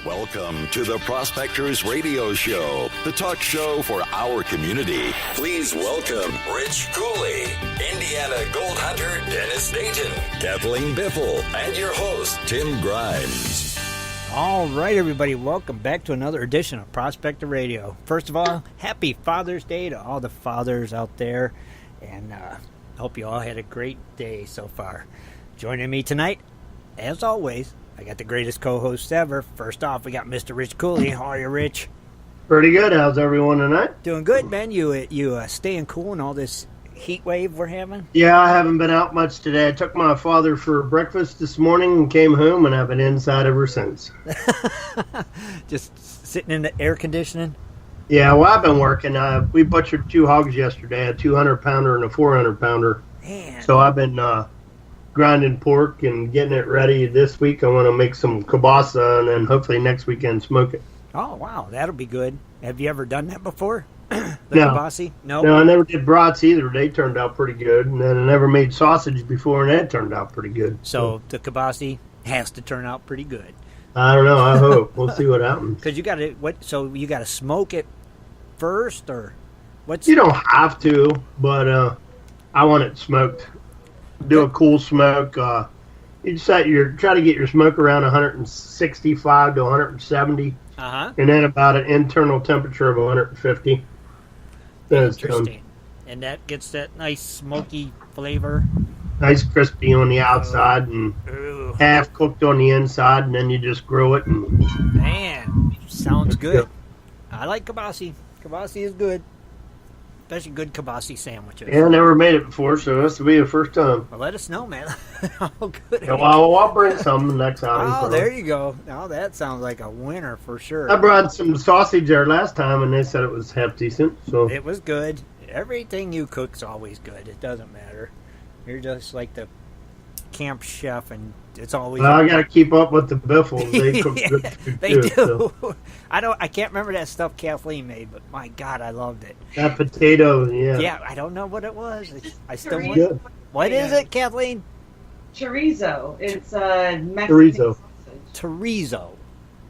Welcome to the Prospectors Radio Show, the talk show for our community. Please welcome Rich Cooley, Indiana Gold Hunter Dennis Dayton, Kathleen Biffle, and your host, Tim Grimes. All right, everybody, welcome back to another edition of Prospector Radio. First of all, happy Father's Day to all the fathers out there, and hope you all had a great day so far. Joining me tonight, as always, I got the greatest co-hosts ever. First off, we got Mr. Rich Cooley. How are you, Rich? Pretty good. How's everyone tonight? Doing good, man. You staying cool in all this heat wave we're having? Yeah, I haven't been out much today. I took my father for breakfast this morning and came home, and I've been inside ever since. Just sitting in the air conditioning? Yeah, well, I've been working. We butchered 2 hogs yesterday, a 200-pounder and a 400-pounder. Man. So I've been grinding pork and getting it ready. This week I want to make some kielbasa, and then hopefully next weekend smoke it. Oh, wow. That'll be good. Have you ever done that before? The No. kielbasa? No, I never did brats either. They turned out pretty good. And then I never made sausage before, and that turned out pretty good. So the kielbasa has to turn out pretty good. I don't know. I hope. We'll see what happens. Because you got to, so you got to smoke it first, or what's... You don't have to, but I want it smoked. Do a cool smoke. You try to get your smoke around 165 to 170, and then about an internal temperature of 150. Then it's done. Interesting. And that gets that nice smoky flavor. Nice crispy on the outside and Ooh. half cooked on the inside, and then you just grill it. And Man, sounds good. good. I like kielbasa. Kielbasa is good. Especially good kielbasa sandwiches. Yeah, I never made it before, so this will be the first time. Well, let us know, man. How good it Yeah, is. well, I'll bring some next outing. Oh, there you go. Now that sounds like a winner for sure. I brought some sausage there last time, and they said it was half decent. So It was good. Everything you cook's always good. It doesn't matter. You're just like the camp chef, and it's always. well, I got to keep up with the Biffles. They cook good food They too. do. So. I can't remember that stuff Kathleen made, but my God, I loved it. That potato, yeah. Yeah, I don't know what it was. I still want. Good. What is it, Kathleen? Chorizo. It's Mexican Chorizo. sausage. Chorizo.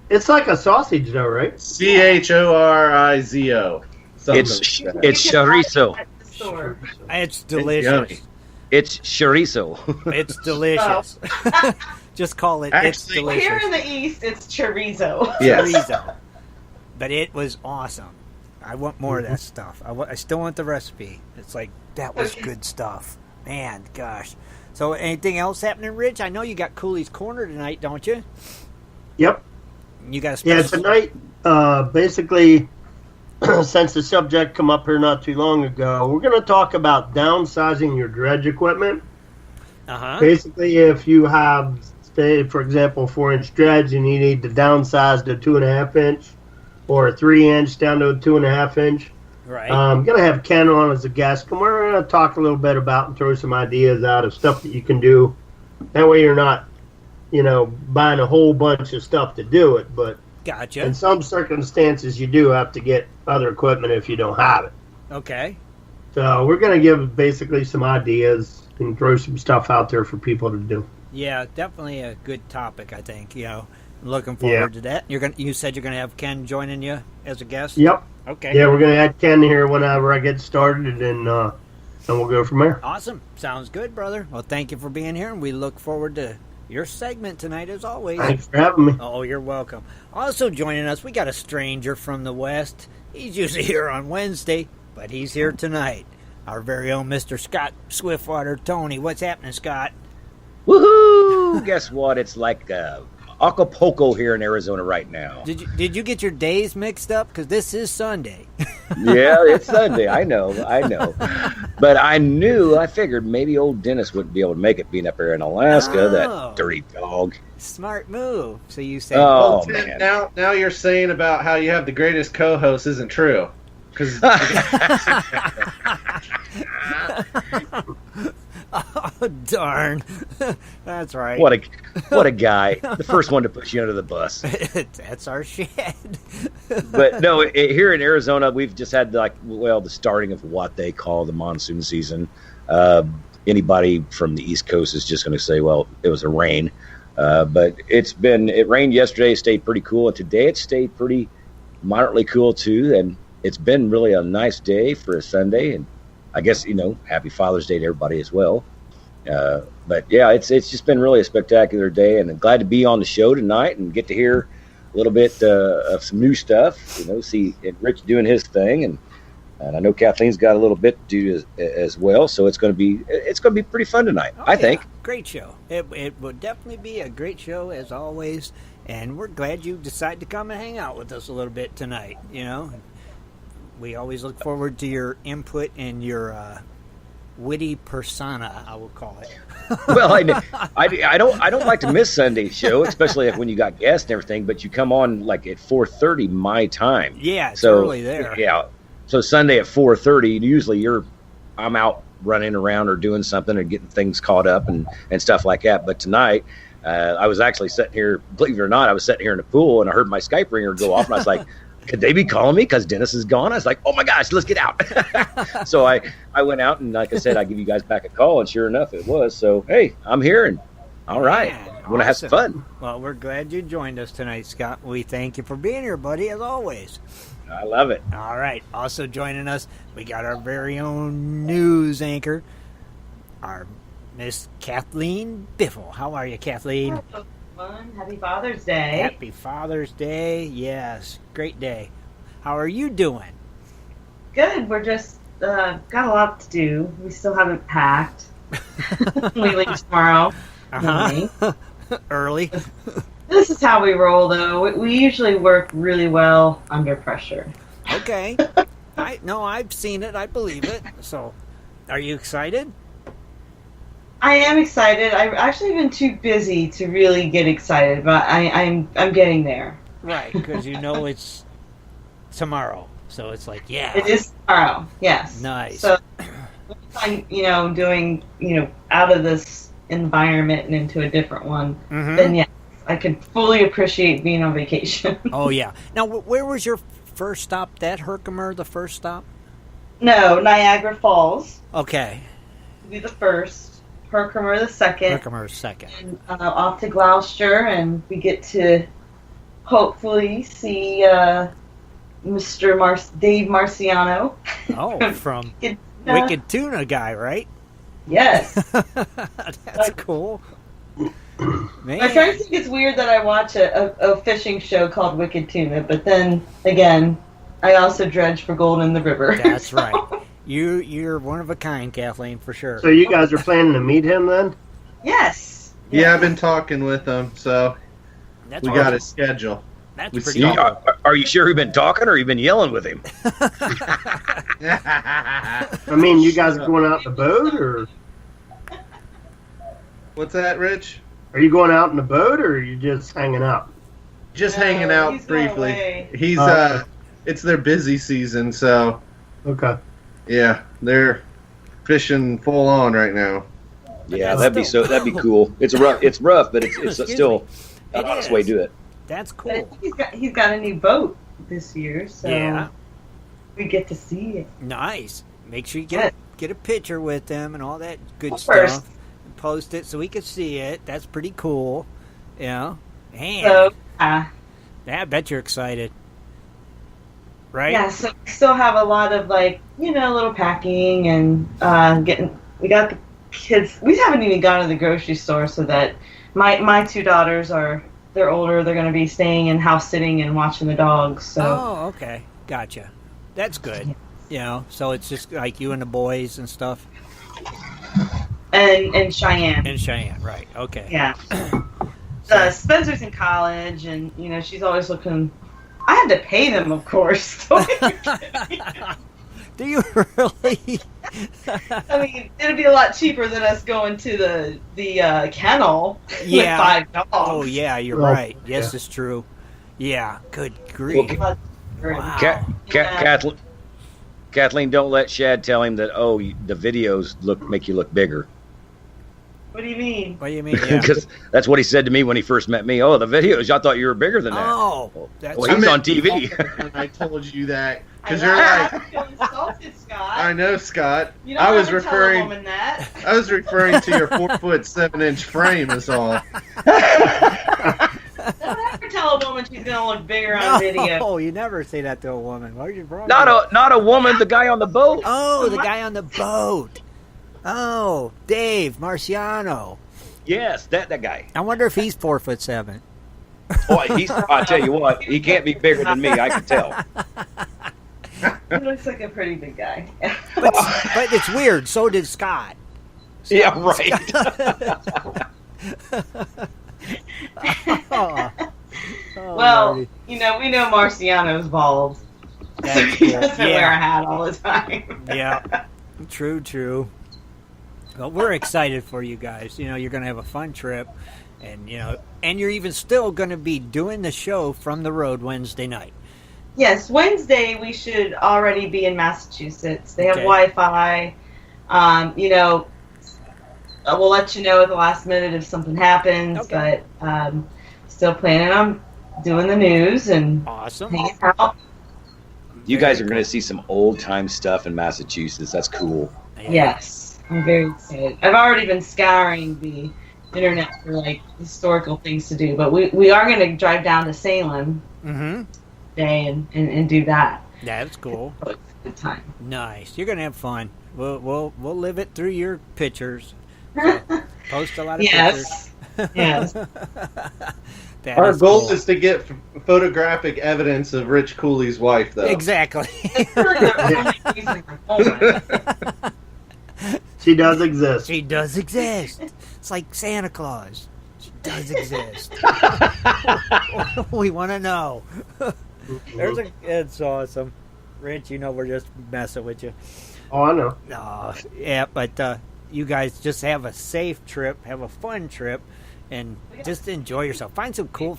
It's like a sausage, though, right? Chorizo. It's chorizo. At the store. It's yummy. delicious. It's chorizo. It's delicious. Just call it. It's Actually- Well, here delicious. in the East, it's chorizo. Yes. Chorizo. But it was awesome. I want more of that stuff. I still want the recipe. It's like, that was good stuff. Man, gosh. So anything else happening, Rich? I know you got Cooley's Corner tonight, don't you? Yep. You got a Yeah, special... tonight, basically, since the subject come up here not too long ago, we're going to talk about downsizing your dredge equipment. Uh-huh. Basically, if you have, say, for example, 4-inch dredge and you need to downsize to 2.5-inch or a 3-inch down to a 2.5-inch, Right. I'm going to have Ken on as a guest, and we're going to talk a little bit about and throw some ideas out of stuff that you can do. That way you're not, buying a whole bunch of stuff to do it, but Gotcha. in some circumstances you do have to get other equipment if you don't have it. Okay. So we're going to give basically some ideas and throw some stuff out there for people to do. Yeah, definitely a good topic, I think. Looking forward to that. You said you're gonna have Ken joining you as a guest? Yep. Okay. Yeah, we're going to add Ken here whenever I get started, and we'll go from there. Awesome. Sounds good, brother. Well, thank you for being here, and we look forward to your segment tonight as always. Thanks for having me. Oh, you're welcome. Also joining us, we got a stranger from the West. He's usually here on Wednesday, but he's here tonight. Our very own Mr. Scott Swiftwater. Tony, what's happening, Scott? Woohoo! Guess what? It's like Acapulco here in Arizona right now. Did you get your days mixed up? Because this is Sunday. Yeah, it's Sunday. I know. But I figured maybe old Dennis wouldn't be able to make it being up there in Alaska, Oh. that dirty dog. Smart move. So you said, Oh, Tim, man. now you're saying about how you have the greatest co-host isn't true. Because oh, darn. That's right. What a guy. The first one to push you under the bus. That's our shed. But no, here in Arizona, we've just had the starting of what they call the monsoon season. Anybody from the East Coast is just going to say, well, it was a rain. But it rained yesterday. It stayed pretty cool. And today it stayed pretty moderately cool too. And it's been really a nice day for a Sunday. And I guess, happy Father's Day to everybody as well. But yeah, it's just been really a spectacular day, and I'm glad to be on the show tonight and get to hear a little bit of some new stuff. See Rich doing his thing, and I know Kathleen's got a little bit to do as well. So it's going to be pretty fun tonight. I think. Great show. It will definitely be a great show as always, and we're glad you decided to come and hang out with us a little bit tonight. We always look forward to your input and your witty persona, I will call it. Well, I don't like to miss Sunday's show, especially when you got guests and everything. But you come on like at 4:30 my time. Yeah, it's early there. Yeah, so Sunday at 4:30. Usually, I'm out running around or doing something or getting things caught up and stuff like that. But tonight, I was actually sitting here. Believe it or not, I was sitting here in the pool and I heard my Skype ringer go off, and I was like, could they be calling me because Dennis is gone? I was like, oh my gosh, let's get out. So I went out, and like I said, I give you guys back a call, and sure enough, it was. So, hey, I'm here, and all right. I want to have some fun. Well, we're glad you joined us tonight, Scott. We thank you for being here, buddy, as always. I love it. All right. Also joining us, we got our very own news anchor, our Miss Kathleen Biffle. How are you, Kathleen? Happy Father's Day. Happy Father's Day. Yes. Great day. How are you doing? Good. We're just got a lot to do. We still haven't packed. We leave tomorrow. Early. This is how we roll, though. We usually work really well under pressure. Okay. I've seen it. I believe it. So, are you excited? I am excited. I've actually been too busy to really get excited, but I'm getting there. Right, because it's tomorrow, so it's like, yeah. It is tomorrow. Yes. Nice. So, I'm doing out of this environment and into a different one, then yes, I could fully appreciate being on vacation. Oh yeah. Now, where was your first stop? That Herkimer, the first stop? No, Niagara Falls. Okay. Would be the first. Herkimer the second. Herkimer second. And, off to Gloucester, and we get to hopefully see Mr. Dave Marciano. Oh, from Wicked Tuna guy, right? Yes. That's cool. Man. My friends think it's weird that I watch a fishing show called Wicked Tuna, but then again, I also dredge for gold in the river. That's right. You're one of a kind, Kathleen, for sure. So you guys are planning to meet him then? Yes. Yeah, I've been talking with him, so That's we got his schedule. That's We pretty see- cool. Are you sure you've been talking, or you've been yelling with him? I mean, you guys are going out in the boat, or What's that, Rich? are you going out in the boat, or are you just hanging out? Just No, hanging out he's going briefly. away. He's Okay. it's their busy season, so Okay. yeah, they're fishing full on right now. Yeah, that'd be cool. It's rough, but it's Excuse still me. an honest way to do it. That's But I cool. think he's got a new boat this year, so Yeah. we get to see it. Nice. Make sure you get a picture with them and all that good Of course. stuff. Post it so we can see it. That's pretty cool. Man, So I bet you're excited. Right? yeah, so we still have a lot of little packing and we got the kids. We haven't even gone to the grocery store, so that my two daughters they're older. They're going to be staying in house sitting and watching the dogs. So Oh, okay. Gotcha. That's good. So it's just like you and the boys and stuff. and Cheyenne. And Cheyenne, right. Okay. Yeah. Spencer's in college, and she's always looking. I had to pay them, of course. Do you really? I mean, it'd be a lot cheaper than us going to the kennel Yeah. with 5 dogs. Oh, yeah, you're Well, right. Yes, yeah. it's true. Yeah, good grief. Okay. Wow. Kathleen, don't let Shad tell him that. Oh, the videos make you look bigger. What do you mean? What do you mean? Yeah. Because that's what he said to me when he first met me. Oh, the videos! I thought you were bigger than that. Oh, that's Well, he was on TV. When I told you that, because I you're know, like, I'm feeling insulted, Scott. I know, Scott. You don't ever tell a woman that. I was referring to your 4'7" frame is all. Don't ever tell a woman she's gonna look bigger on video. Oh, you never say that to a woman. Where's your brother? Not a woman. The guy on the boat. Oh, the guy on the boat. Oh, Dave Marciano. Yes, that guy. I wonder if he's 4'7". Boy, I'll tell you what, he can't be bigger than me. I can tell. He looks like a pretty big guy. But it's weird. So did Scott. Yeah, right. Oh, Well, Lordy. we know Marciano's bald. That's He cool. doesn't wear a hat all the time. Yeah, true. Well, we're excited for you guys. You're going to have a fun trip, and and you're even still going to be doing the show from the road Wednesday night. Yes, Wednesday we should already be in Massachusetts. They have Okay. Wi-Fi. We'll let you know at the last minute if something happens, Okay. but still planning on doing the news and Awesome. hanging out. You guys are going to see some old time stuff in Massachusetts. That's cool. Yeah. Yes, I'm very excited. I've already been scouring the internet for historical things to do, but we are going to drive down to Salem Mm-hmm. today and do that. That's cool. So it's a good time. Nice. You're going to have fun. We'll live it through your pictures. So, post a lot of Yes. Yes. pictures. That Our goal cool. is to get photographic evidence of Rich Cooley's wife, though. Exactly. It's really the only reason I'm home. She does exist. She does exist. It's like Santa Claus. She does exist. We want to know. It's awesome. Rich, we're just messing with you. Oh, I know. Yeah, but you guys just have a safe trip, have a fun trip, and just enjoy yourself. Find some cool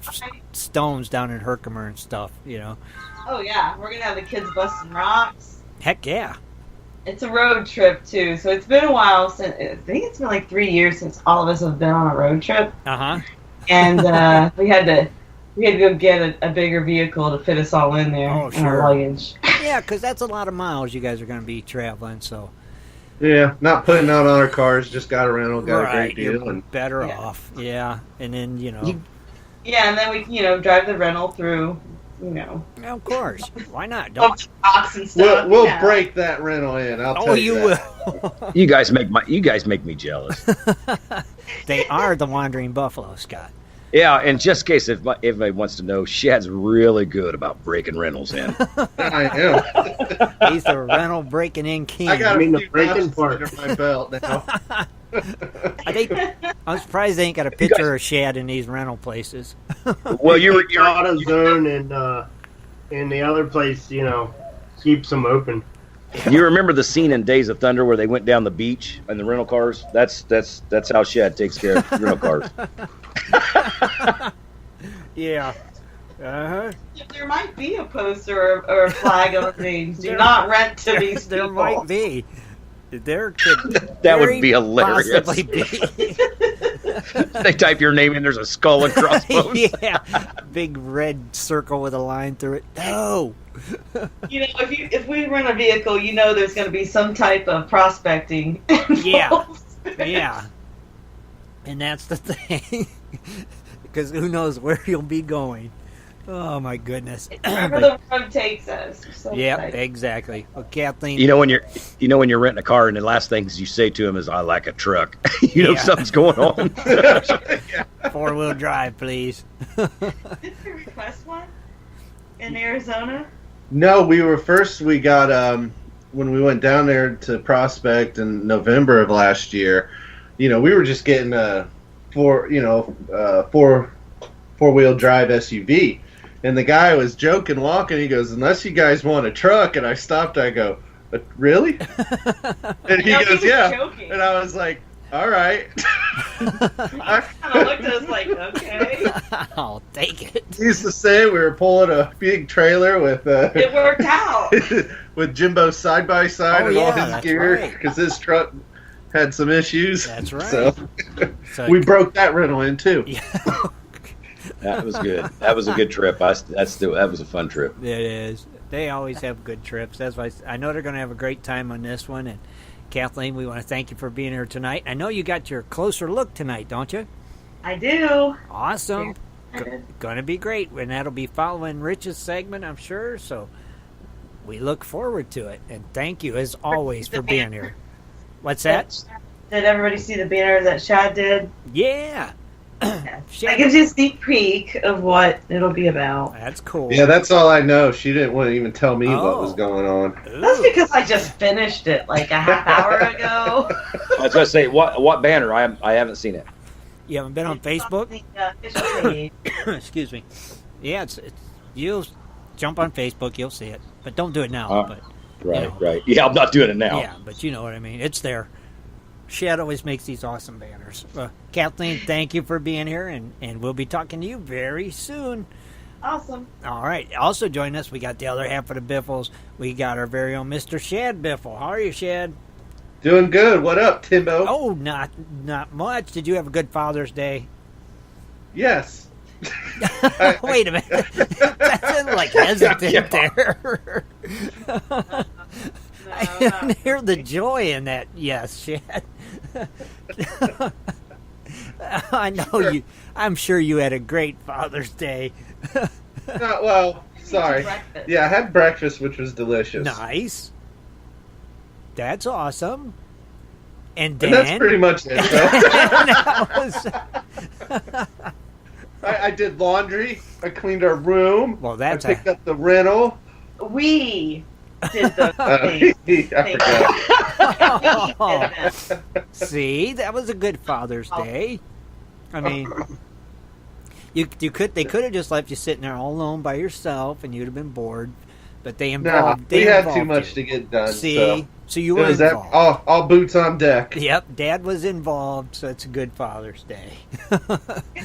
stones down in Herkimer and stuff, Oh yeah, we're gonna have the kids busting rocks. Heck yeah. It's a road trip too, so it's been a while since. I think it's been like 3 years since all of us have been on a road trip, Uh-huh. and we had to go get a bigger vehicle to fit us all in there. Oh, and sure. our luggage. Yeah, because that's a lot of miles you guys are going to be traveling, so. Yeah, not putting out on our cars, just got a rental, got a great deal. You're And better Yeah. off. Yeah, and then, Yeah, and then we drive the rental through. Yeah, of course. Why not? Don't. Rocks and stuff. we'll yeah. break that rental in. I'll tell Oh, you you that. will. You guys make me jealous. They are the wandering buffalo, Scott. Yeah, and just in case if anybody wants to know, Shad's really good about breaking rentals in. I am. He's the rental breaking in king. I got mean, a the few breaking notches part. under my belt now. I'm surprised they ain't got a picture of Shad in these rental places. Well, you're AutoZone and the other place, keeps them open. you remember the scene in Days of Thunder where they went down the beach in the rental cars? That's how Shad takes care of rental cars. Yeah. Uh-huh. There might be a poster or a flag of things. Do not rent to these There people. might be. There could That would very be hilarious. possibly be. They type your name in, there's a skull and crossbones. Yeah. Big red circle with a line through it. No. If we rent a vehicle, there's going to be some type of prospecting. Yeah. involved. Yeah. And that's the thing. Because who knows where you'll be going. Oh, my goodness. Wherever the road takes us. So Yep, excited. exactly. Well, Kathleen. When you're renting a car and the last things you say to him is, "I like a truck," Yeah. something's going on. 4-wheel drive, please. Did you request one in Arizona? No, we got when we went down there to Prospect in November of last year. We were just getting a four-wheel drive SUV, and the guy was joking, walking. He goes, "Unless you guys want a truck," and I stopped. I go, "Really?" And he No, he goes, was "Yeah," joking. and I was like, "All right." I kind of looked at us like, okay. I'll take it. He used to say we were pulling a big trailer with It worked out. with Jimbo's side by side Oh, and all yeah, his that's gear right. because his truck had some issues. That's right. So So, we broke that rental in too. yeah, That was good. That was a good trip. That was a fun trip. it is. They always have good trips. That's why I know they're going to have a great time on this one. And Kathleen, we want to thank you for being here tonight. I know you got your closer look tonight, don't you? I do. Awesome. Yeah. Going to be great. And that'll be following Rich's segment, I'm sure. So we look forward to it. And thank you, as always, for being here. What's that? Did everybody see the banner that Shad did? Yeah. That gives you a sneak peek of what it'll be about. That's cool. Yeah, that's all I know. She didn't want to even tell me what was going on. Ooh. That's because I just finished it like a half hour ago. I was going to say, what banner? I haven't seen it. You haven't been on Facebook? Official page. Excuse me. Yeah, it's you'll jump on Facebook, you'll see it. But don't do it now. But Right. Yeah, I'm not doing it now. Yeah, but you know what I mean. It's there. Shad always makes these awesome banners. Kathleen, thank you for being here, and we'll be talking to you very soon. Awesome. All right. Also join us, we got the other half of the Biffles. We got our very own Mr. Shad Biffle. How are you, Shad? Doing good. What up, Timbo? Oh, not much. Did you have a good Father's Day? Yes. Wait a minute. That's like hesitant there. I didn't hear the joy in that. Yes, Shad. I know you. I'm sure you had a great Father's Day. Sorry. Yeah, I had breakfast, which was delicious. Nice. That's awesome. And Dan. And that's pretty much it. I did laundry. I cleaned our room. Well, that's I picked up the rental. We did the I forgot. See, that was a good Father's Day. I mean, they could have just left you sitting there all alone by yourself, and you'd have been bored. But they involved. We had too much to get done. See, so you were involved. All boots on deck. Yep, Dad was involved, so it's a good Father's Day. I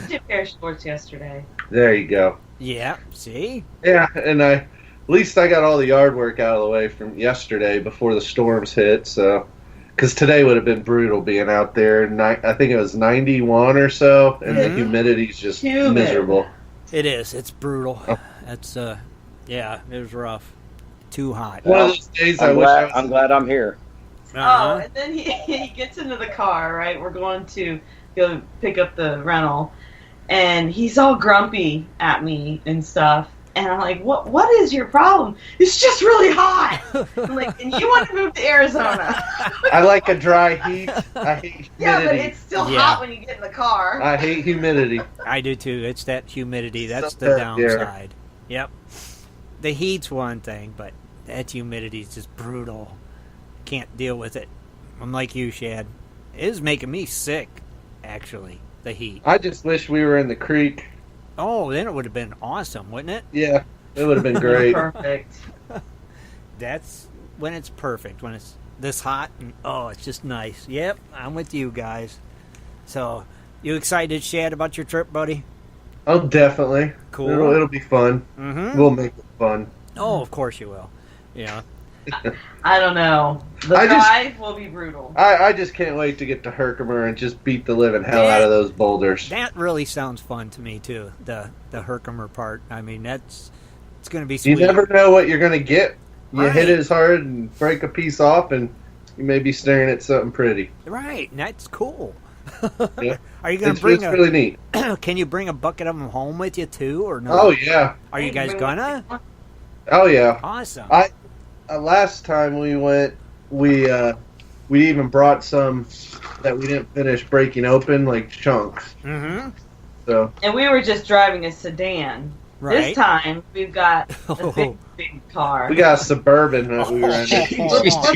did a pair of shorts yesterday. There you go. Yeah, see? Yeah, and at least I got all the yard work out of the way from yesterday before the storms hit. So, because today would have been brutal being out there. I think it was 91 or so, and the humidity's just miserable. It is. It's brutal. It's yeah, it was rough. Too hot. One of those days I'm glad I'm here. Oh, and then he gets into the car, right? We're going to go pick up the rental, and he's all grumpy at me and stuff. And I'm like, what is your problem? It's just really hot. I'm like, and you want to move to Arizona. I like a dry heat. I hate humidity. Yeah, but it's still hot when you get in the car. I hate humidity. I do too. It's that humidity. That's the downside. Yep. The heat's one thing, but that humidity is just brutal. Can't deal with it. I'm like you, Shad. It is making me sick, actually, the heat. I just wish we were in the creek. Oh, then it would have been awesome, wouldn't it? Yeah, it would have been great. Perfect. That's when it's perfect, when it's this hot, and it's just nice. Yep, I'm with you guys. So, you excited, Shad, about your trip, buddy? Oh, definitely. Cool. It'll be fun. Mm-hmm. We'll make it fun. Oh, of course you will. Yeah. I don't know. The drive will be brutal. I just can't wait to get to Herkimer and just beat the living hell out of those boulders. That really sounds fun to me, too, the Herkimer part. I mean, it's going to be sweet. You never know what you're going to get. You hit it as hard and break a piece off, and you may be staring at something pretty. Right, and that's cool. Yeah. Are you going to bring it's really neat. Can you bring a bucket of them home with you, too, or no? Oh, yeah. Are you guys gonna? Oh, yeah. Awesome. Last time we went, we even brought some that we didn't finish breaking open, like chunks. Mm-hmm. So. And we were just driving a sedan. Right. This time we've got a big car. We got a Suburban that we rented.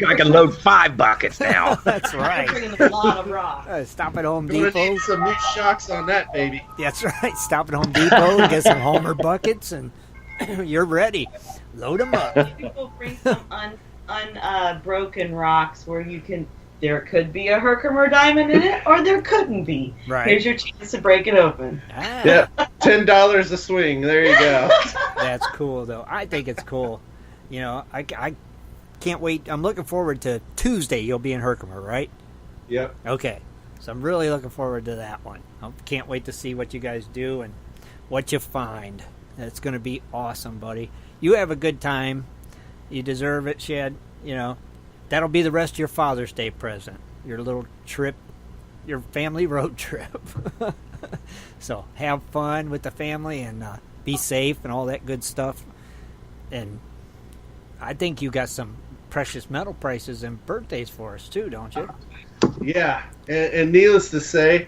I can load 5 buckets now. That's right. We're bringing a lot of rock. Stop at Home We're Depot. gonna need some new shocks on that, baby. That's right. Stop at Home Depot, get some Homer buckets, and you're ready. Load them up. People bring some unbroken rocks where there could be a Herkimer diamond in it, or there couldn't be. Right. Here's your chance to break it open. Yeah, $10 a swing. There you go. That's cool, though. I think it's cool. You know, I can't wait. I'm looking forward to Tuesday. You'll be in Herkimer, right? Yep. Okay. So I'm really looking forward to that one. I can't wait to see what you guys do and what you find. It's going to be awesome, buddy. You have a good time. You deserve it, Shad. You know, that'll be the rest of your Father's Day present. Your little trip, your family road trip. So have fun with the family and be safe and all that good stuff. And I think you got some precious metal prices and birthdays for us too, don't you? Yeah, and needless to say,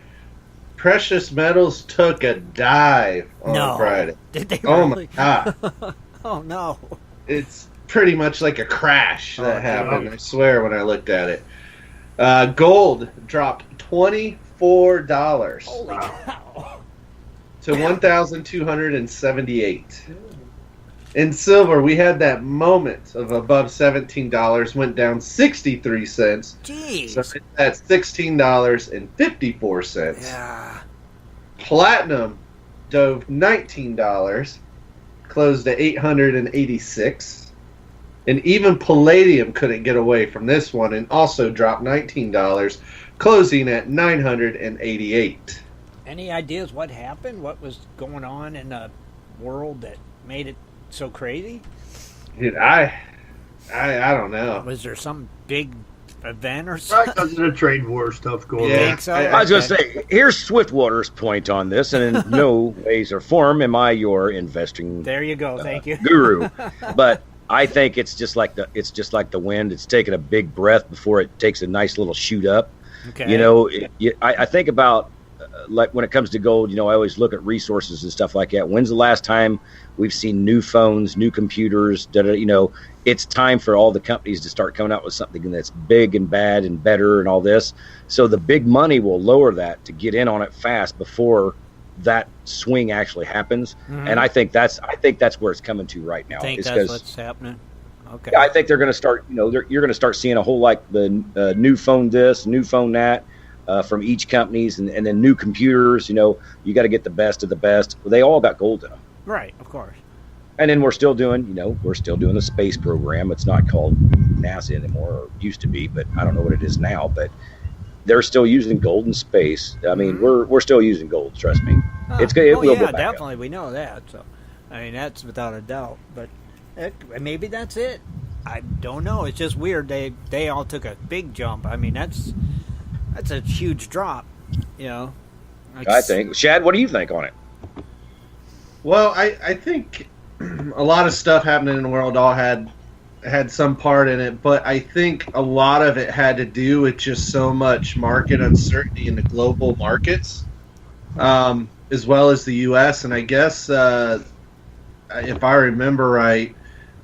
precious metals took a dive on Friday. Did they Oh really? my God. Oh no. It's pretty much like a crash that happened, I swear, when I looked at it. Gold dropped $24 Holy cow. to $1,278. In silver, we had that moment of above $17, went down 63 cents. Jeez. So it's at $16.54. Yeah. Platinum dove $19, closed at $886. And even palladium couldn't get away from this one and also dropped $19, closing at $988. Any ideas what happened? What was going on in the world that made it so crazy? Dude, I don't know. Was there some big event or something? Right, because of the trade war stuff going Yeah. on. Think so? I was going to say, here's Swiftwater's point on this, and in no ways or form am I your investing There you go. Thank you. guru, but I think it's just like the wind. It's taking a big breath before it takes a nice little shoot up. Okay. You know, I think about like when it comes to gold. You know, I always look at resources and stuff like that. When's the last time we've seen new phones, new computers? You know, it's time for all the companies to start coming out with something that's big and bad and better and all this. So the big money will lower that to get in on it fast before that swing actually happens. Mhm. And I think that's where it's coming to right now. I think is that's 'cause- what's happening. Okay. I think they're going to start. You know, you're going to start seeing a whole like the new phone this, new phone that, from each companies, and then new computers. You know, you got to get the best of the best. Well, they all got gold in them. Right, of course. And then we're still doing the space program. It's not called NASA anymore, or used to be, but I don't know what it is now. But they're still using gold in space. I mean, we're still using gold. Trust me. It will go back up. Definitely. We know that. So, I mean, that's without a doubt. But maybe that's it. I don't know. It's just weird. They all took a big jump. I mean, that's a huge drop. You know. I think. Shad, what do you think on it? Well, I think a lot of stuff happening in the world all had some part in it, but I think a lot of it had to do with just so much market uncertainty in the global markets, as well as the U.S. And I guess if I remember right,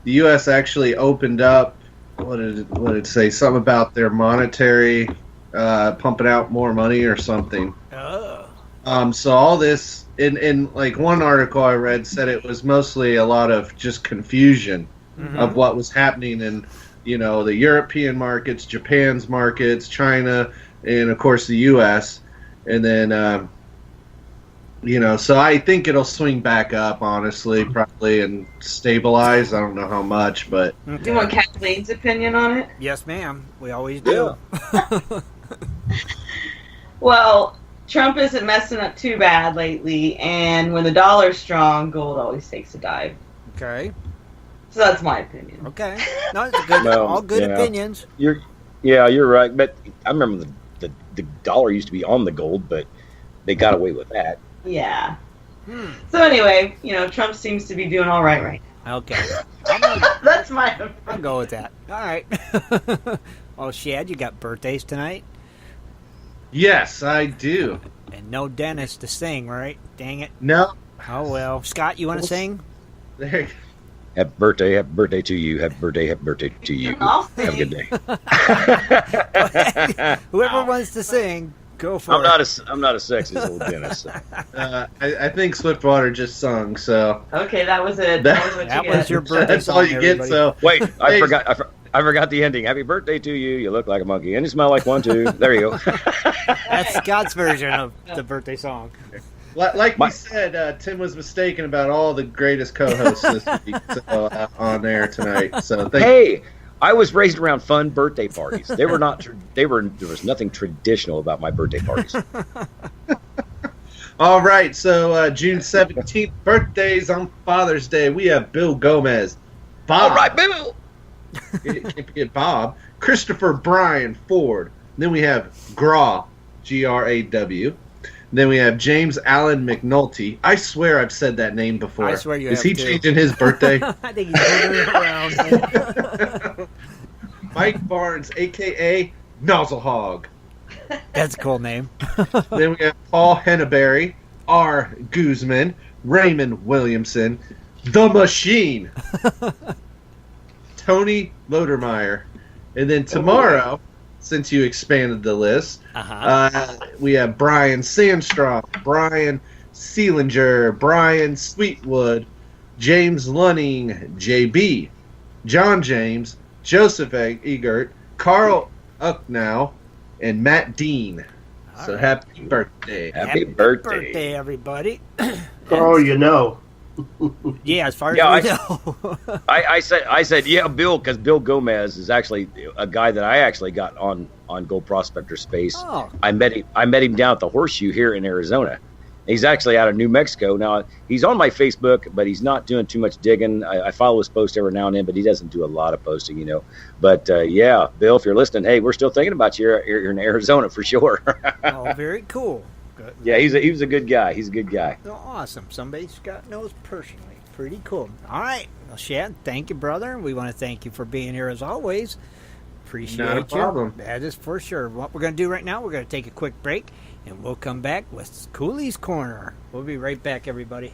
the U.S. actually opened up. What did it say? Something about their monetary pumping out more money or something. Oh. So all this. In like one article I read said it was mostly a lot of just confusion of what was happening in, you know, the European markets, Japan's markets, China, and of course the U.S. And then, you know, so I think it'll swing back up, honestly, probably, and stabilize. I don't know how much, but Do you want Kathleen's opinion on it? Yes, ma'am. We always do. Well, Trump isn't messing up too bad lately, and when the dollar's strong, gold always takes a dive. Okay. So that's my opinion. Okay. No, it's good. Well, all good yeah. opinions. You're right. But I remember the dollar used to be on the gold, but they got away with that. Yeah. So anyway, you know, Trump seems to be doing all right now. Okay. That's my opinion. I'll go with that. All right. Oh, Shad, you got birthdays tonight? yes, I do. And no Dennis to sing, right? Dang it. No, Oh, well. Scott, you want to sing? there. Happy birthday to you. Happy birthday to you. I'll Have a good day. Whoever wants to sing, go for I'm it. not a sexist old Dennis. So. I think Swiftwater just sung, so Okay, that was it. That was what That you was get. your birthday that's song, all you everybody. get. So Wait, I Hey. forgot. I forgot the ending. Happy birthday to you. You look like a monkey, and you smell like one too. There you go. That's Scott's version of the birthday song. Like we said, Tim was mistaken about all the greatest co-hosts this week on there tonight. So thank Hey, I was raised around fun birthday parties. They were not. There was nothing traditional about my birthday parties. All right, so June 17th, birthdays on Father's Day. We have Bill Gomez. Bob, All right, Bill. Can't forget Bob. Christopher Brian Ford. Then we have Graw, Graw. Then we have James Allen McNulty. I swear I've said that name before. I swear you Is have he too. changing his birthday? I think he's moving around. Mike Barnes, a.k.a. Nozzle Hog. That's a cool name. Then we have Paul Henneberry, R. Guzman, Raymond Williamson, The Machine, Tony Lodermeyer. And then tomorrow, since you expanded the list, we have Brian Sandstrom, Brian Seelinger, Brian Sweetwood, James Lunning, JB, John James, Joseph Egert, Carl Ucknow, and Matt Dean. So happy birthday. Happy birthday, everybody. Oh, you know. Yeah, as far as we know. I said, yeah, Bill, because Bill Gomez is actually a guy that I actually got on Gold Prospector Space. Oh. I met him down at the Horseshoe here in Arizona. He's actually out of New Mexico. Now, he's on my Facebook, but he's not doing too much digging. I follow his post every now and then, but he doesn't do a lot of posting, you know. But, yeah, Bill, if you're listening, hey, we're still thinking about you here in Arizona for sure. Oh, very cool. Good. Yeah, he was a good guy. He's a good guy. Oh, awesome. Somebody Scott knows personally. Pretty cool. All right. Well, Shad, thank you, brother. We want to thank you for being here as always. Appreciate Not a problem. you. That is for sure. What we're going to do right now, we're going to take a quick break, and we'll come back with Cooley's Corner. We'll be right back, everybody.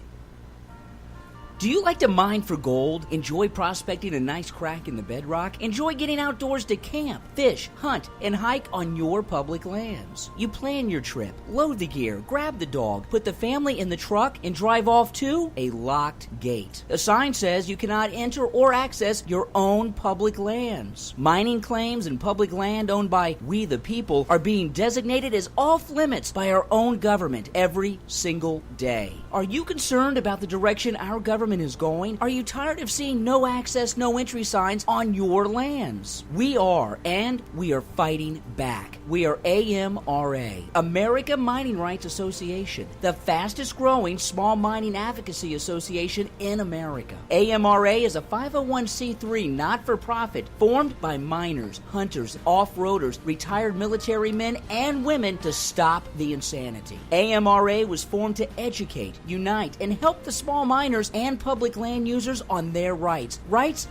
Do you like to mine for gold? Enjoy prospecting a nice crack in the bedrock? Enjoy getting outdoors to camp, fish, hunt, and hike on your public lands? You plan your trip, load the gear, grab the dog, put the family in the truck, and drive off to a locked gate. A sign says you cannot enter or access your own public lands. Mining claims and public land owned by we the people are being designated as off limits by our own government every single day. Are you concerned about the direction our government is going? Are you tired of seeing no access, no entry signs on your lands? We are, and we are fighting back. We are AMRA, America Mining Rights Association, the fastest growing small mining advocacy association in America. AMRA is a 501c3 not-for-profit formed by miners, hunters, off-roaders, retired military men and women to stop the insanity. AMRA was formed to educate, unite, and help the small miners and public land users on their rights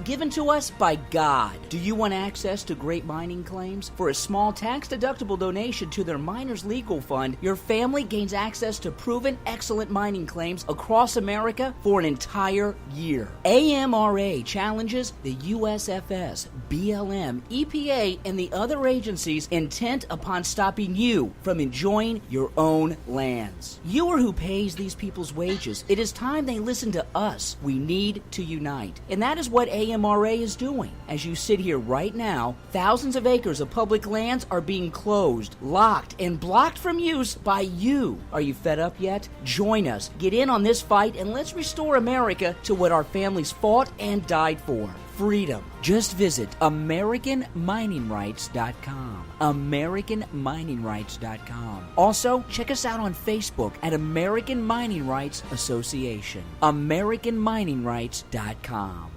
given to us by God. Do you want access to great mining claims? For a small tax-deductible donation to their miners' legal fund, your family gains access to proven excellent mining claims across America for an entire year. AMRA challenges the USFS, BLM, EPA, and the other agencies intent upon stopping you from enjoying your own lands. You are who pays these people's wages. It is time they listen to us. We need to unite. And that is what AMRA is doing. As you sit here right now, thousands of acres of public lands are being closed, locked, and blocked from use by you. Are you fed up yet? Join us. Get in on this fight and let's restore America to what our families fought and died for. Freedom. Just visit AmericanMiningRights.com. AmericanMiningRights.com. Also, check us out on Facebook at American Mining Rights Association. AmericanMiningRights.com.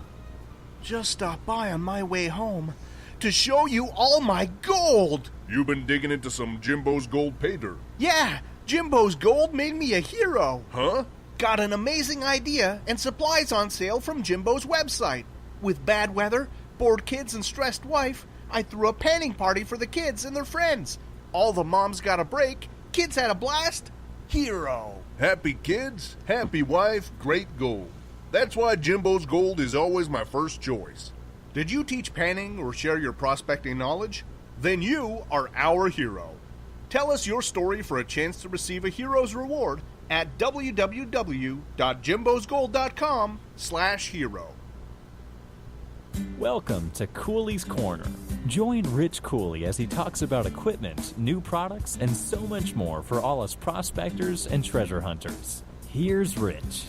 Just stopped by on my way home to show you all my gold. You've been digging into some Jimbo's Gold pay dirt. Yeah, Jimbo's Gold made me a hero. Huh? Got an amazing idea and supplies on sale from Jimbo's website. With bad weather, bored kids, and stressed wife, I threw a panning party for the kids and their friends. All the moms got a break, kids had a blast. Hero. Happy kids, happy wife, great gold. That's why Jimbo's Gold is always my first choice. Did you teach panning or share your prospecting knowledge? Then you are our hero. Tell us your story for a chance to receive a hero's reward at www.jimbosgold.com/hero. Welcome to Cooley's Corner. Join Rich Cooley as he talks about equipment, new products, and so much more for all us prospectors and treasure hunters. Here's Rich.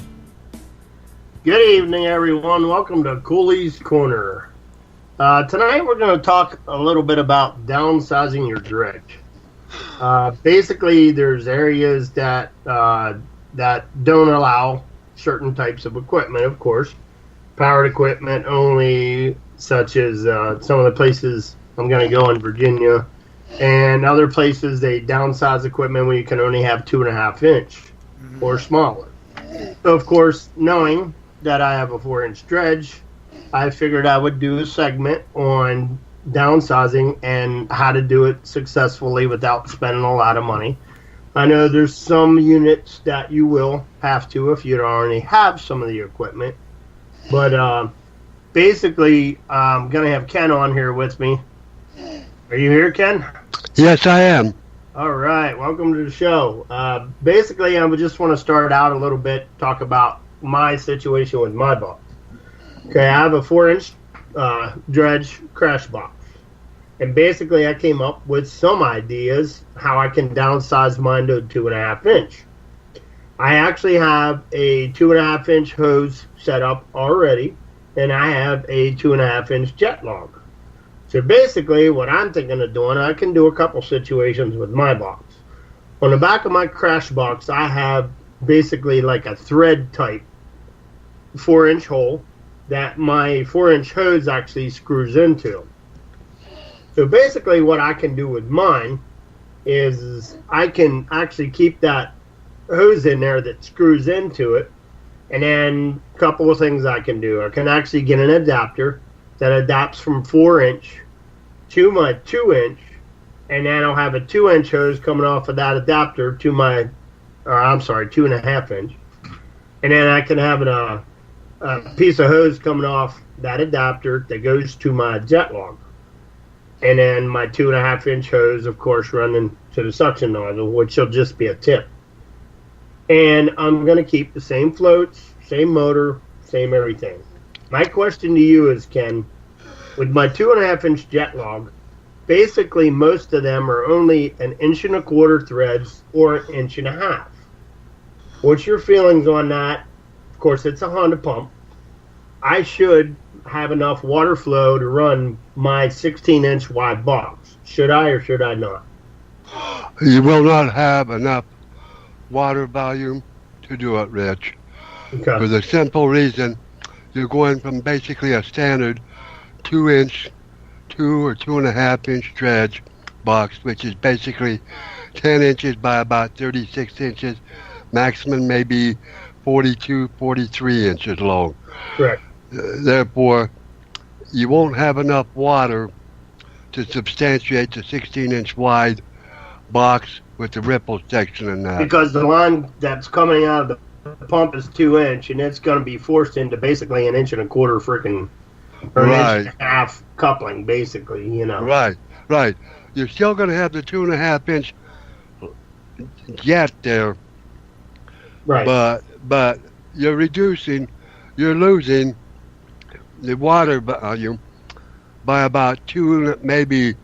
Good evening, everyone. Welcome to Cooley's Corner. Tonight we're going to talk a little bit about downsizing your dredge. Basically, there's areas that don't allow certain types of equipment, of course. powered equipment only, such as some of the places I'm going to go in Virginia, and other places they downsize equipment where you can only have 2.5 inch or smaller. So, of course, knowing that I have a 4-inch dredge, I figured I would do a segment on downsizing and how to do it successfully without spending a lot of money. I know there's some units that you will have to if you don't already have some of the equipment. But basically, I'm going to have Ken on here with me. Are you here, Ken? Yes, I am. All right. Welcome to the show. Basically, I would just want to start out a little bit, talk about my situation with my box. Okay, I have a 4-inch dredge crash box. And basically, I came up with some ideas how I can downsize mine to 2.5 inch. I actually have a 2.5 inch hose set up already, and I have a 2.5 inch jet log. So basically, what I'm thinking of doing, I can do a couple situations with my box. On the back of my crash box, I have basically like a thread type 4-inch hole that my 4-inch hose actually screws into. So basically what I can do with mine is I can actually keep that hose in there that screws into it, and then a couple of things I can do. I can actually get an adapter that adapts from 4-inch to my 2-inch, and then I'll have a 2-inch hose coming off of that adapter to my, 2.5 inch. And then I can have a piece of hose coming off that adapter that goes to my jet log. And then my 2.5 inch hose, of course, running to the suction nozzle, which will just be a tip. And I'm going to keep the same floats, same motor, same everything. My question to you is, Ken, with my 2.5 inch jet log, basically most of them are only 1.25 inch threads or 1.5 inches. What's your feelings on that? Of course, it's a Honda pump. I should have enough water flow to run my 16-inch wide box. Should I or should I not? You will not have enough water volume to do it, Rich. Okay. For the simple reason, you're going from basically a standard 2-inch, 2 or 2.5 inch dredge box, which is basically 10 inches by about 36 inches, maximum maybe 42, 43 inches long. Correct. Therefore, you won't have enough water to substantiate the 16-inch wide box with the ripple section in that. Because the line that's coming out of the pump is 2-inch, and it's going to be forced into basically 1.25 inch freaking, or 1.5 inch coupling, basically, you know. Right. You're still going to have the 2.5 inch jet there. Right. But you're losing the water volume by about 2, maybe,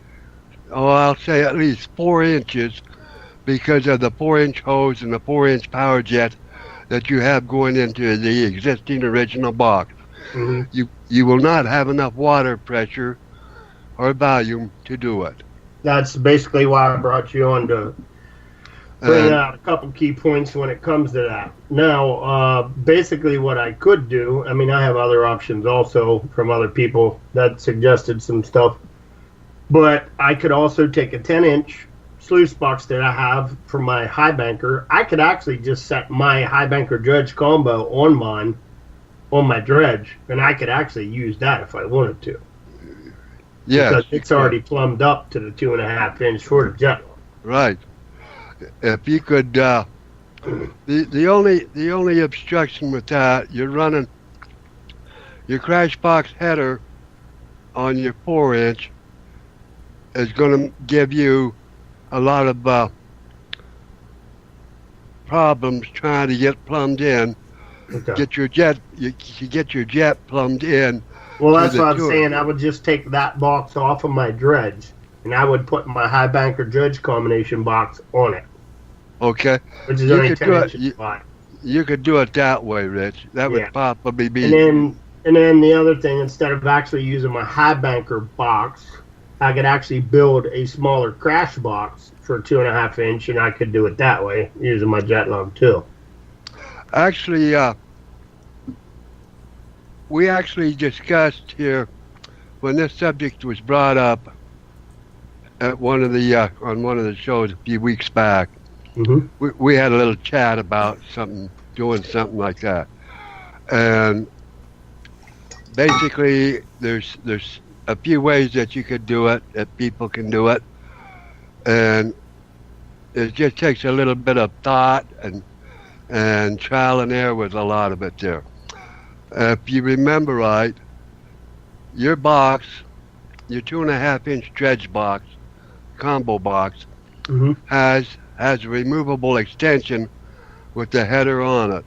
I'll say at least 4 inches, because of the 4-inch hose and the 4-inch power jet that you have going into the existing original box. Mm-hmm. You will not have enough water pressure or volume to do it. That's basically why I brought you on to bring out a couple key points when it comes to that. Now, basically what I could do, I mean, I have other options also from other people that suggested some stuff, but I could also take a 10-inch sluice box that I have for my high banker. I could actually just set my high banker dredge combo on mine, on my dredge, and I could actually use that if I wanted to. Yes. Because it's already plumbed up to the 2.5 inch for the jet. Right. If you could, the only obstruction with that, you're running your crash box header on your 4-inch is going to give you a lot of problems trying to get plumbed in. Okay. Get your jet plumbed in. Well, that's what I'm saying. I would just take that box off of my dredge, and I would put my high banker dredge combination box on it. Okay. Which is only 10 inches wide. You could do it that way, Rich. That would probably be. And then the other thing, instead of actually using my high banker box, I could actually build a smaller crash box for 2.5 inch, and I could do it that way using my jet log too. Actually, we actually discussed here when this subject was brought up at one of the on one of the shows a few weeks back. Mm-hmm. We had a little chat about doing something like that, and basically there's a few ways that you could do it, that people can do it, and it just takes a little bit of thought and trial and error with a lot of it there. If you remember right, your box, your 2.5-inch dredge box, combo box, Mm-hmm. has a removable extension with the header on it.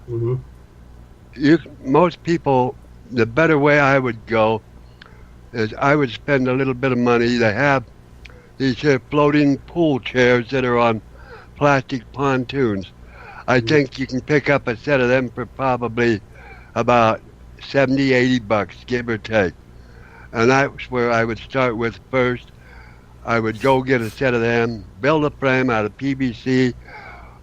Mm-hmm. Most people, the better way I would go is I would spend a little bit of money. They have these here floating pool chairs that are on plastic pontoons. I think you can pick up a set of them for probably about $70-80, give or take. And that's where I would start with first. I would go get a set of them, build a frame out of PVC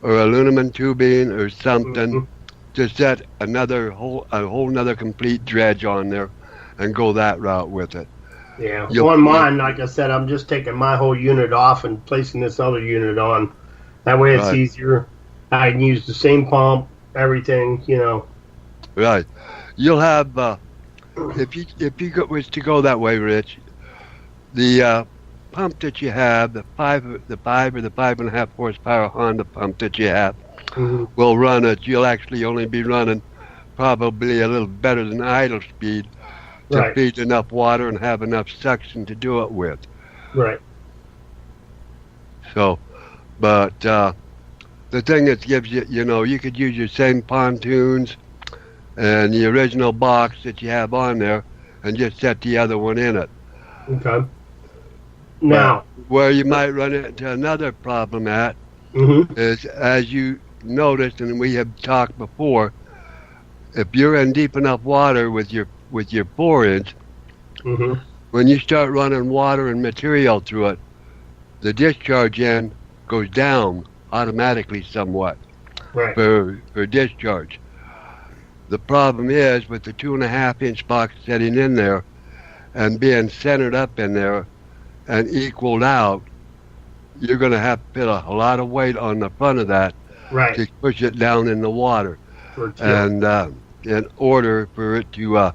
or aluminum tubing or something to set a whole nother complete dredge on there and go that route with it. Yeah. On mine, like I said, I'm just taking my whole unit off and placing this other unit on. That way it's easier. I can use the same pump, everything, Right. You'll have, if you was to go that way, Rich, the pump that you have, the 5 or the 5.5 horsepower Honda pump that you have, will run it. You'll actually only be running probably a little better than idle speed to feed enough water and have enough suction to do it with. Right. So, but the thing that gives you, you could use your same pontoons and the original box that you have on there and just set the other one in it. Okay. Now, where you might run into another problem is, as you noticed, and we have talked before, if you're in deep enough water with your 4-inch, when you start running water and material through it, the discharge end goes down automatically somewhat for discharge. The problem is with the 2.5-inch box setting in there and being centered up in there and equaled out, you're going to have to put a lot of weight on the front of that to push it down in the water, and in order for it to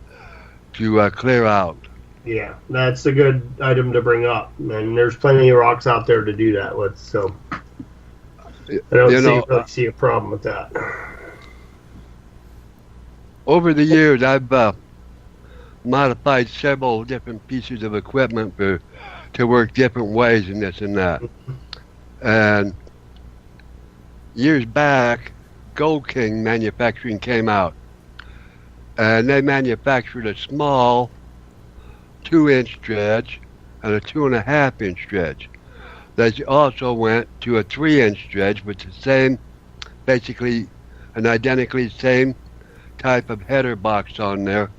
clear out. Yeah, that's a good item to bring up, and there's plenty of rocks out there to do that with. So I don't really see a problem with that. Over the years, I've modified several different pieces of equipment to work different ways and this and that. And years back, Gold King Manufacturing came out, and they manufactured a small 2-inch dredge and a 2.5-inch dredge. They also went to a 3-inch dredge with the same, basically an identically same type of header box on there,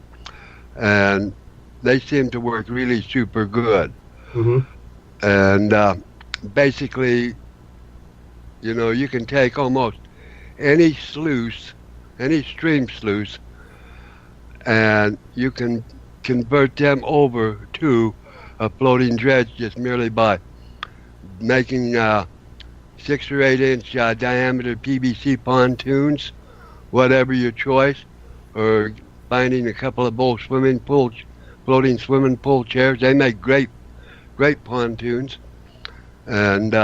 and they seem to work really super good. And basically, you can take almost any sluice, any stream sluice, and you can convert them over to a floating dredge just merely by making 6 or 8-inch diameter PVC pontoons, whatever your choice, or finding a couple of old floating swimming pool chairs. They make great pontoons, and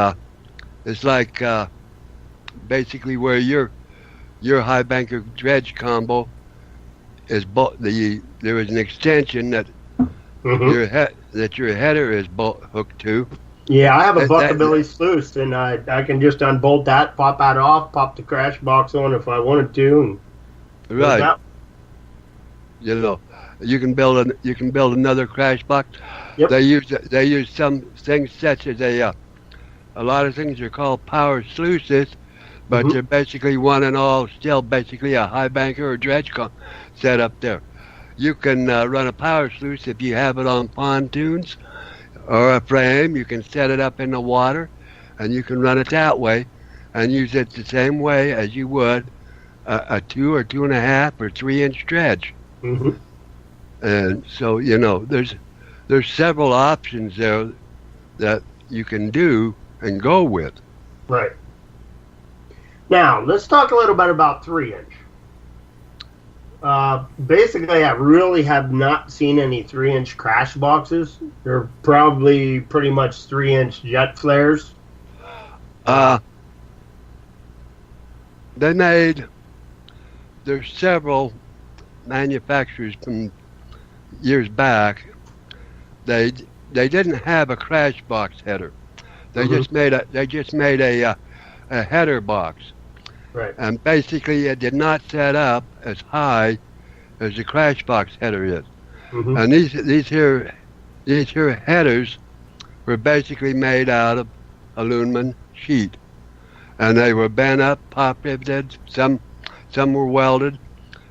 it's like basically where your high banker dredge combo is there is an extension that your header is hooked to. Yeah, I have a Buckabilly sluice, and I can just unbolt that, pop that off, pop the crash box on if I wanted to. And you can build another crash box. Yep. They use some things such as a lot of things are called power sluices, but they're basically one and all still basically a high banker or dredge set up there. You can run a power sluice if you have it on pontoons or a frame. You can set it up in the water, and you can run it that way and use it the same way as you would a 2 or 2.5 or 3-inch dredge. Mm-hmm. And so, you know, there's several options there that you can do and go with. Right. Now, let's talk a little bit about 3-inch. Basically, I really have not seen any 3-inch crash boxes. They're probably pretty much 3-inch jet flares. There's several manufacturers from years back. They didn't have a crash box header. They just made a header box. Right. And basically it did not set up as high as the crash box header is. Mm-hmm. And these here headers were basically made out of aluminum sheet. And they were bent up, pop riveted, some were welded,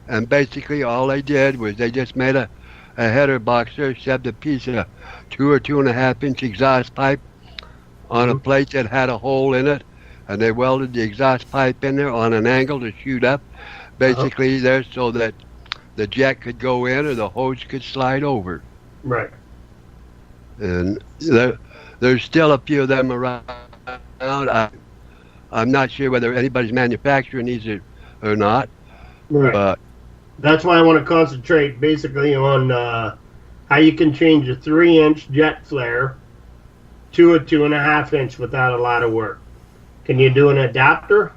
and basically all they did was they just made a header box there, shoved a piece of 2 or 2.5 inch exhaust pipe on a plate that had a hole in it, and they welded the exhaust pipe in there on an angle to shoot up, basically there so that the jet could go in or the hose could slide over. Right. And there's still a few of them around. I'm not sure whether anybody's manufacturing these or not. Right. But that's why I want to concentrate basically on how you can change a 3-inch jet flare to a 2.5 inch without a lot of work. Can you do an adapter?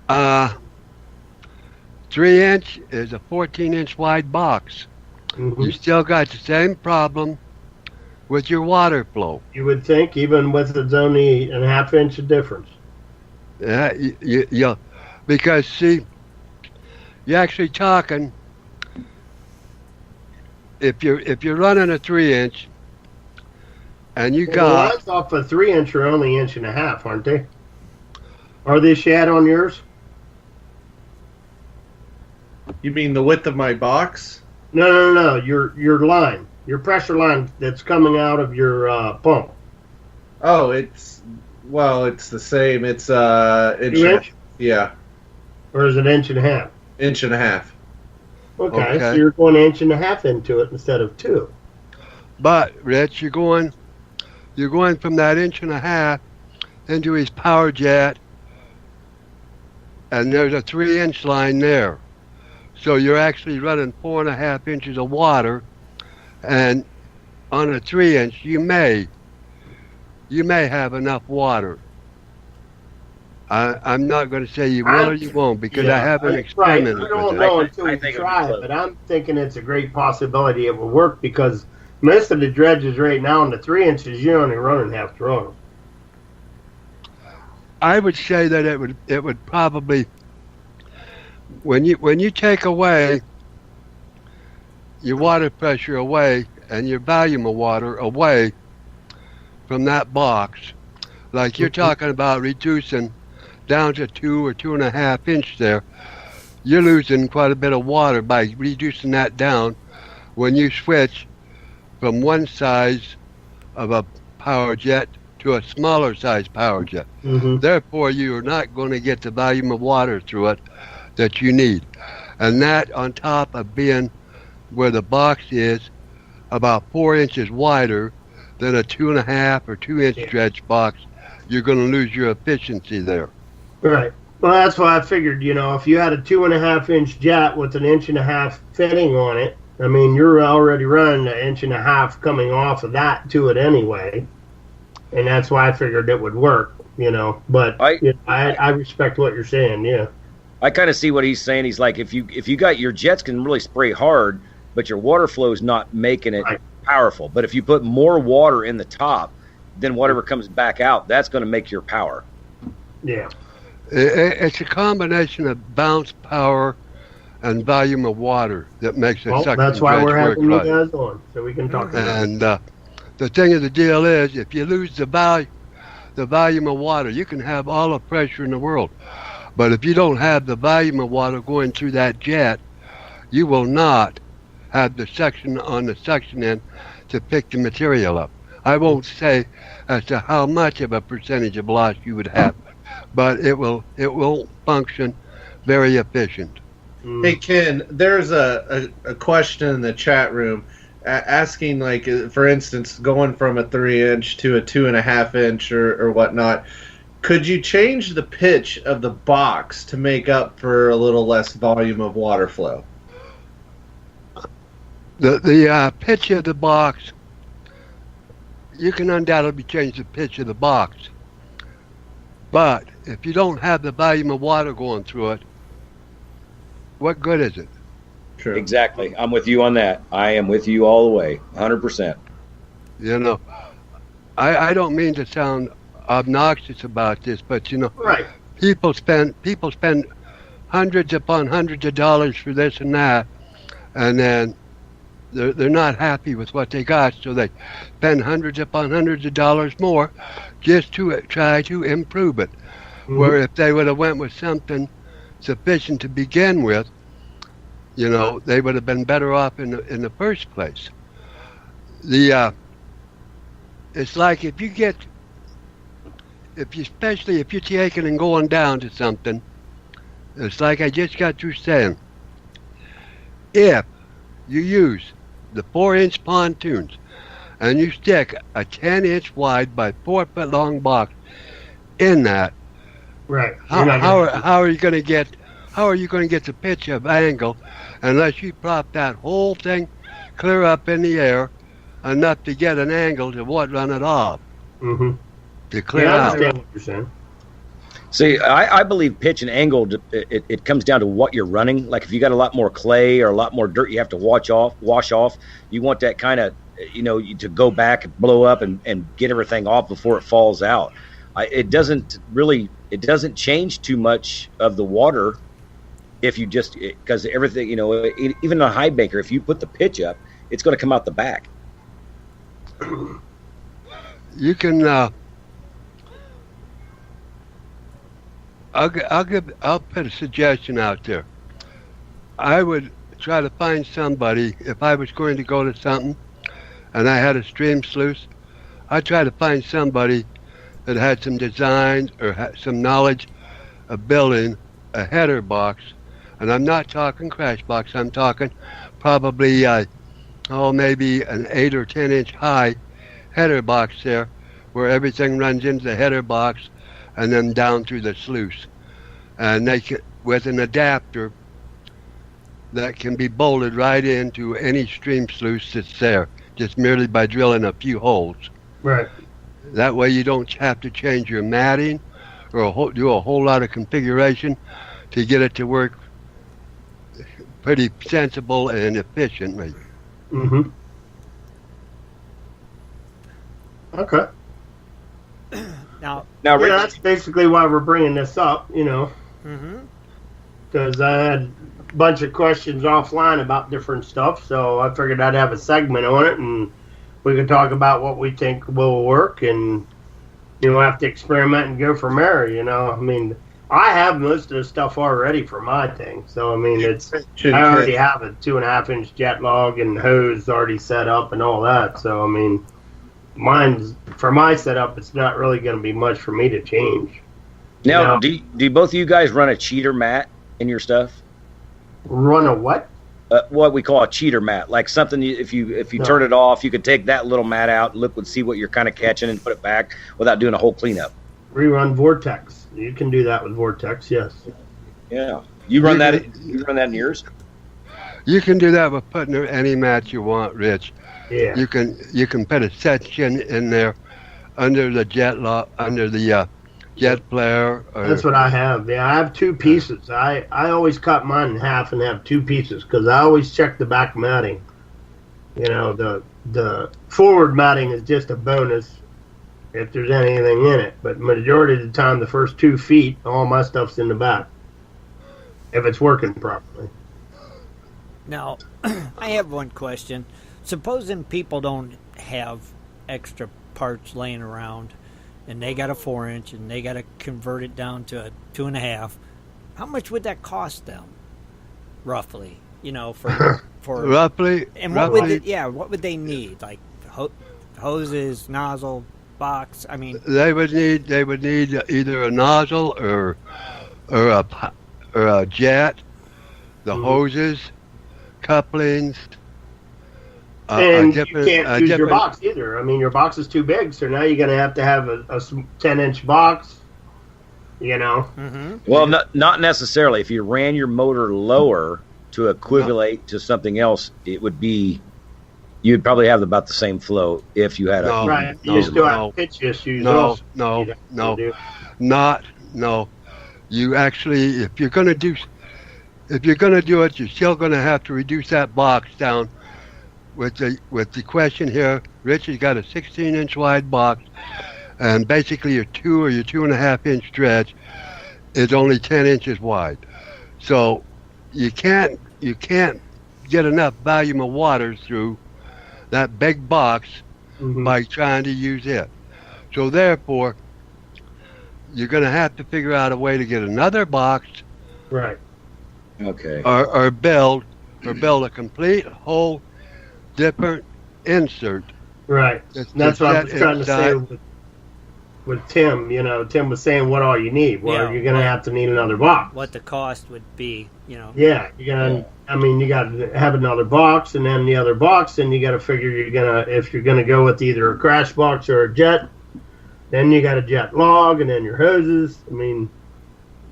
3-inch is a 14-inch wide box. Mm-hmm. You still got the same problem with your water flow. You would think, even with it's only a 1/2 inch of difference. Yeah, you because see, you're actually talking. If you're running a 3-inch, and you Well, got the lines off a 3-inch are only 1.5 inches, aren't they? Are they shad on yours? You mean the width of my box? No. Your line, your pressure line that's coming out of your pump. Oh, it's the same. It's inch. 2 inch? Yeah, Or is it 1.5 inches? 1.5 inches. Okay, so you're going 1.5 inches into it instead of 2. But Rich, you're going from that 1.5 inches into his power jet, and there's a 3-inch line there. So you're actually running 4.5 inches of water, and on a 3-inch you may have enough water. I'm not going to say you will or you won't because I haven't experimented with it. I don't know until we try it, but I'm thinking it's a great possibility it will work because most of the dredges right now in the 3 inches, you're only running half throttle. I would say that it would probably when you take away your water pressure away and your volume of water away from that box, like you're talking about reducing down to 2 or 2.5 inches there, you're losing quite a bit of water by reducing that down when you switch from one size of a power jet to a smaller size power jet. Mm-hmm. Therefore, you're not going to get the volume of water through it that you need. And that on top of being where the box is about 4 inches wider than a 2.5 or 2 inch dredge box, you're going to lose your efficiency there. Right. Well, that's why I figured, if you had a 2.5 inch jet with an 1.5 inch fitting on it, I mean, you're already running an 1.5 inches coming off of that to it anyway. And that's why I figured it would work, But I respect what you're saying, yeah. I kind of see what he's saying. He's like, if you got your jets can really spray hard, but your water flow is not making it powerful. But if you put more water in the top, then whatever comes back out, that's going to make your power. Yeah. It's a combination of bounce power and volume of water that makes it suck. That's why we're having you guys on, so we can talk about it. And the thing of the deal is, if you lose the volume of water, you can have all the pressure in the world. But if you don't have the volume of water going through that jet, you will not have the suction on the suction end to pick the material up. I won't say as to how much of a percentage of loss you would have, but it will function very efficient. Hey, Ken, there's a question in the chat room asking, like, for instance, going from a 3-inch to a 2.5-inch or whatnot, could you change the pitch of the box to make up for a little less volume of water flow? The pitch of the box, you can undoubtedly change the pitch of the box. But if you don't have the volume of water going through it, what good is it? True. Exactly. I'm with you on that. I am with you all the way, 100%. You know, I don't mean to sound obnoxious about this, but you know, Right. people spend hundreds upon hundreds of dollars for this and that, and then they're not happy with what they got, so they spend hundreds upon hundreds of dollars more just to try to improve it. Mm-hmm. Where if they would have went with something sufficient to begin with, you know, they would have been better off in the first place. It's like especially if you're taking and going down to something, it's like I just got through saying, if you use the 4-inch pontoons and you stick a 10-inch wide by 4-foot long box in that, Right. how are you going to get the pitch of angle unless you prop that whole thing clear up in the air enough to get an angle to run it off? Mm-hmm. To clear I out. understand what you're saying. See, I believe pitch and angle, it comes down to what you're running. Like if you got a lot more clay or a lot more dirt you have to wash off, you want that kind of, you know, to go back and blow up and get everything off before it falls out. It doesn't change too much of the water if you just, because everything, you know, even on a high banker, if you put the pitch up, it's going to come out the back. You can, I'll put a suggestion out there. I would try to find somebody, if I was going to go to something and I had a stream sluice, I'd try to find somebody that had some designs or had some knowledge of building a header box. And I'm not talking crash box, I'm talking probably, maybe an 8 or 10 inch high header box there where everything runs into the header box and then down through the sluice, and they can, with an adapter that can be bolted right into any stream sluice that's there, just merely by drilling a few holes. Right. That way you don't have to change your matting or do a whole lot of configuration to get it to work pretty sensible and efficiently. Mm-hmm. Okay. Now, Yeah, Rick, that's basically why we're bringing this up, you know, mm-hmm. because I had a bunch of questions offline about different stuff, so I figured I'd have a segment on it, and we could talk about what we think will work, and, you know, have to experiment and go from there, you know. I mean, I have most of the stuff already for my thing, so, I mean, I already have a 2.5-inch jet log and hose already set up and all that, so, I mean, mine's, for my setup, it's not really going to be much for me to change. now, you know? do both of you guys run a cheater mat in your stuff? Run a what? What we call a cheater mat, like something if you No. turn it off, you could take that little mat out, look and see what you're kind of catching, and put it back without doing a whole cleanup. Rerun Vortex. You can do that with Vortex, yes. Yeah, you run that in yours. You can do that with putting any mat you want, Rich. Yeah. You can put a section in there under the jet player. That's what I have. Yeah, I have 2 pieces. I always cut mine in half and have 2 pieces because I always check the back matting. You know, the forward matting is just a bonus if there's anything in it. But majority of the time, the first 2 feet, all my stuff's in the back. If it's working properly. Now, I have one question. Supposing people don't have extra parts laying around, and they got a 4-inch, and they got to convert it down to a 2.5, how much would that cost them, roughly? You know, for roughly. And what would they need? Like hoses, nozzle, box. I mean, they would need either a nozzle or a jet, the hoses, couplings. And you can't use your box either. I mean, your box is too big, so now you're going to have a 10-inch box. You know. Well, not necessarily. If you ran your motor lower to equivalent to something else, it would be. You'd probably have about the same flow if you had right. You still have pitch issues. No. You actually, if you're going to do it, you're still going to have to reduce that box down. With the question here, Rich has got a 16-inch wide box, and basically your 2 or your 2.5 inch stretch is only 10 inches wide. So you can't get enough volume of water through that big box by trying to use it. So therefore, you're going to have to figure out a way to get another box, right? Okay. Or build a complete whole different insert. Right. That's what I was trying to say with Tim. You know, Tim was saying, "What all you need?" Well, you're going to have to need another box. What the cost would be, you know? Yeah, you're gonna. I mean, you got to have another box, and then the other box, and you got to figure if you're gonna go with either a crash box or a jet, then you got a jet log, and then your hoses. I mean,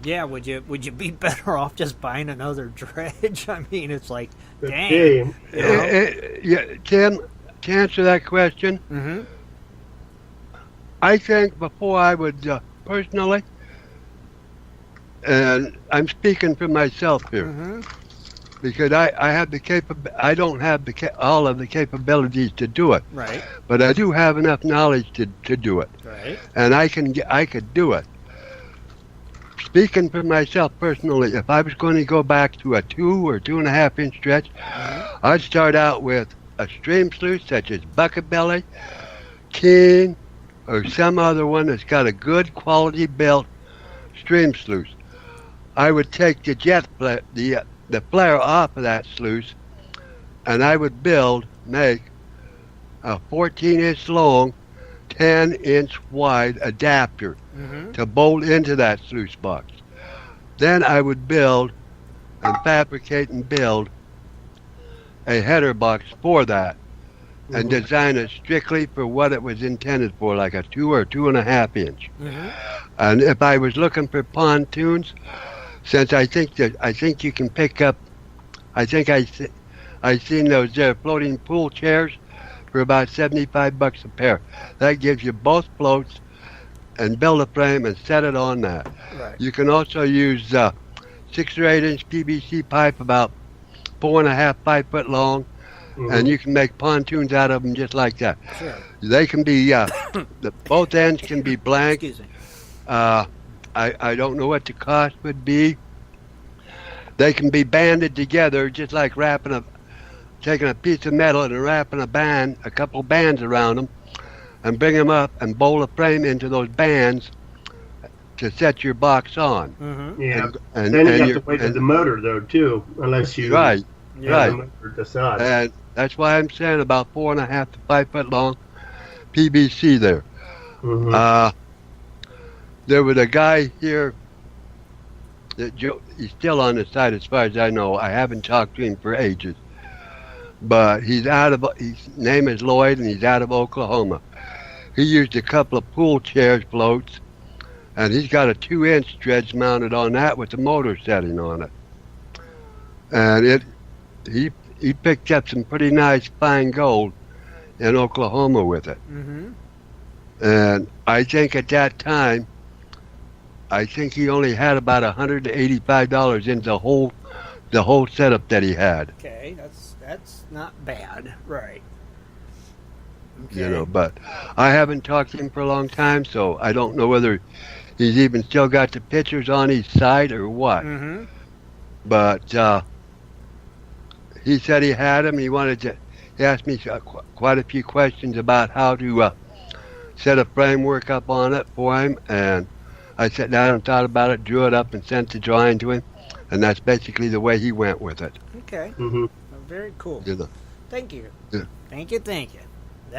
yeah, would you be better off just buying another dredge? I mean, it's like, dang. Tim, to answer that question, I think before I would personally, and I'm speaking for myself here. Because I have I don't have all of the capabilities to do it. Right. But I do have enough knowledge to do it. Right. And I could do it. Speaking for myself personally, if I was going to go back to a 2 or 2.5 inch stretch, I'd start out with a stream sluice such as Bucket Belly, King, or some other one that's got a good quality built stream sluice. I would take the flare off of that sluice, and I would make a 14-inch long, 10-inch wide adapter to bolt into that sluice box. Then I would build and fabricate and build a header box for that and design it strictly for what it was intended for, like a 2 or 2.5 inch. And if I was looking for pontoons, since I think you can pick up, I seen those floating pool chairs for about $75 a pair. That gives you both floats and build a frame and set it on that. Right. You can also use 6 or 8 inch PVC pipe, about 4.5, 5 foot long, and you can make pontoons out of them just like that. Sure. They can be both ends can be blank. Excuse me. I don't know what the cost would be. They can be banded together, just like taking a piece of metal and wrapping a couple bands around them, and bring them up and bolt a frame into those bands to set your box on. Yeah, and then you have to wait for the motor though too, unless you right. The motor to side. And that's why I'm saying about 4.5 to 5 foot long PVC there. There was a guy here that he's still on the site as far as I know. I haven't talked to him for ages, but his name is Lloyd, and he's out of Oklahoma. He used a couple of pool chairs floats, and he's got a 2-inch dredge mounted on that with the motor setting on it. And he picked up some pretty nice fine gold in Oklahoma with it. And I think at that time, he only had about $185 in the whole setup that he had. Okay, that's not bad, right? Okay. You know, but I haven't talked to him for a long time, so I don't know whether he's even still got the pictures on his site or what. But he said he had them. He asked me quite a few questions about how to set a framework up on it for him, and I sat down and thought about it, drew it up, and sent the drawing to him, and that's basically the way he went with it. Okay. Well, very cool. You know. Thank you. Yeah. Thank you.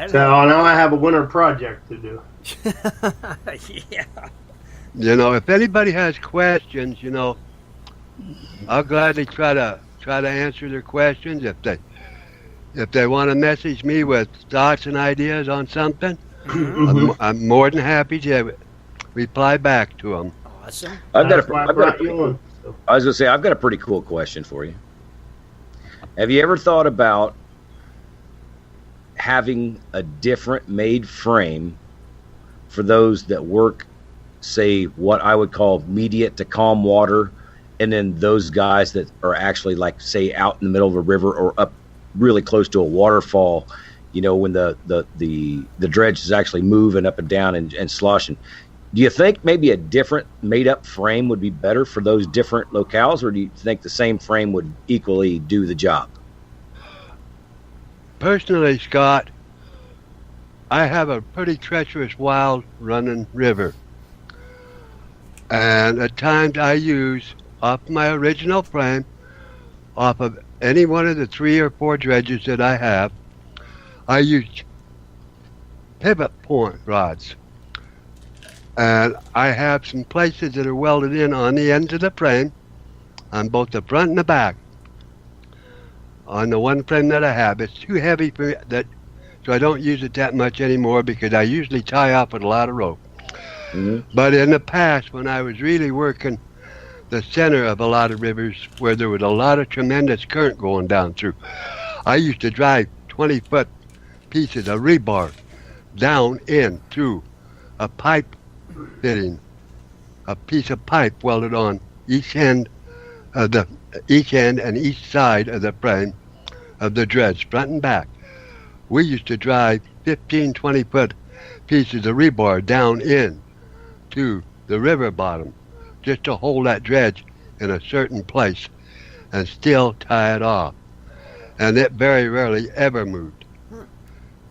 So now I have a winter project to do. Yeah. You know, if anybody has questions, you know, I'll gladly try to answer their questions if they want to message me with thoughts and ideas on something. I'm more than happy to reply back to them. Awesome. I've got a pretty cool question for you. Have you ever thought about having a different made frame for those that work, say, what I would call mediate to calm water, and then those guys that are actually, like, say, out in the middle of a river or up really close to a waterfall, when the dredge is actually moving up and down and sloshing? Do you think maybe a different made-up frame would be better for those different locales, or do you think the same frame would equally do the job? Personally, Scott, I have a pretty treacherous, wild running river. And at times I use, off my original frame, off of any one of the 3 or 4 dredges that I have, I use pivot point rods. And I have some places that are welded in on the ends of the frame, on both the front and the back. On the one frame that I have, it's too heavy for that, so I don't use it that much anymore because I usually tie up with a lot of rope. But in the past, when I was really working the center of a lot of rivers where there was a lot of tremendous current going down through, I used to drive 20-foot pieces of rebar down in through a pipe fitting, a piece of pipe welded on each end and each side of the frame of the dredge, front and back. We used to drive 15, 20-foot pieces of rebar down in to the river bottom just to hold that dredge in a certain place and still tie it off. And it very rarely ever moved.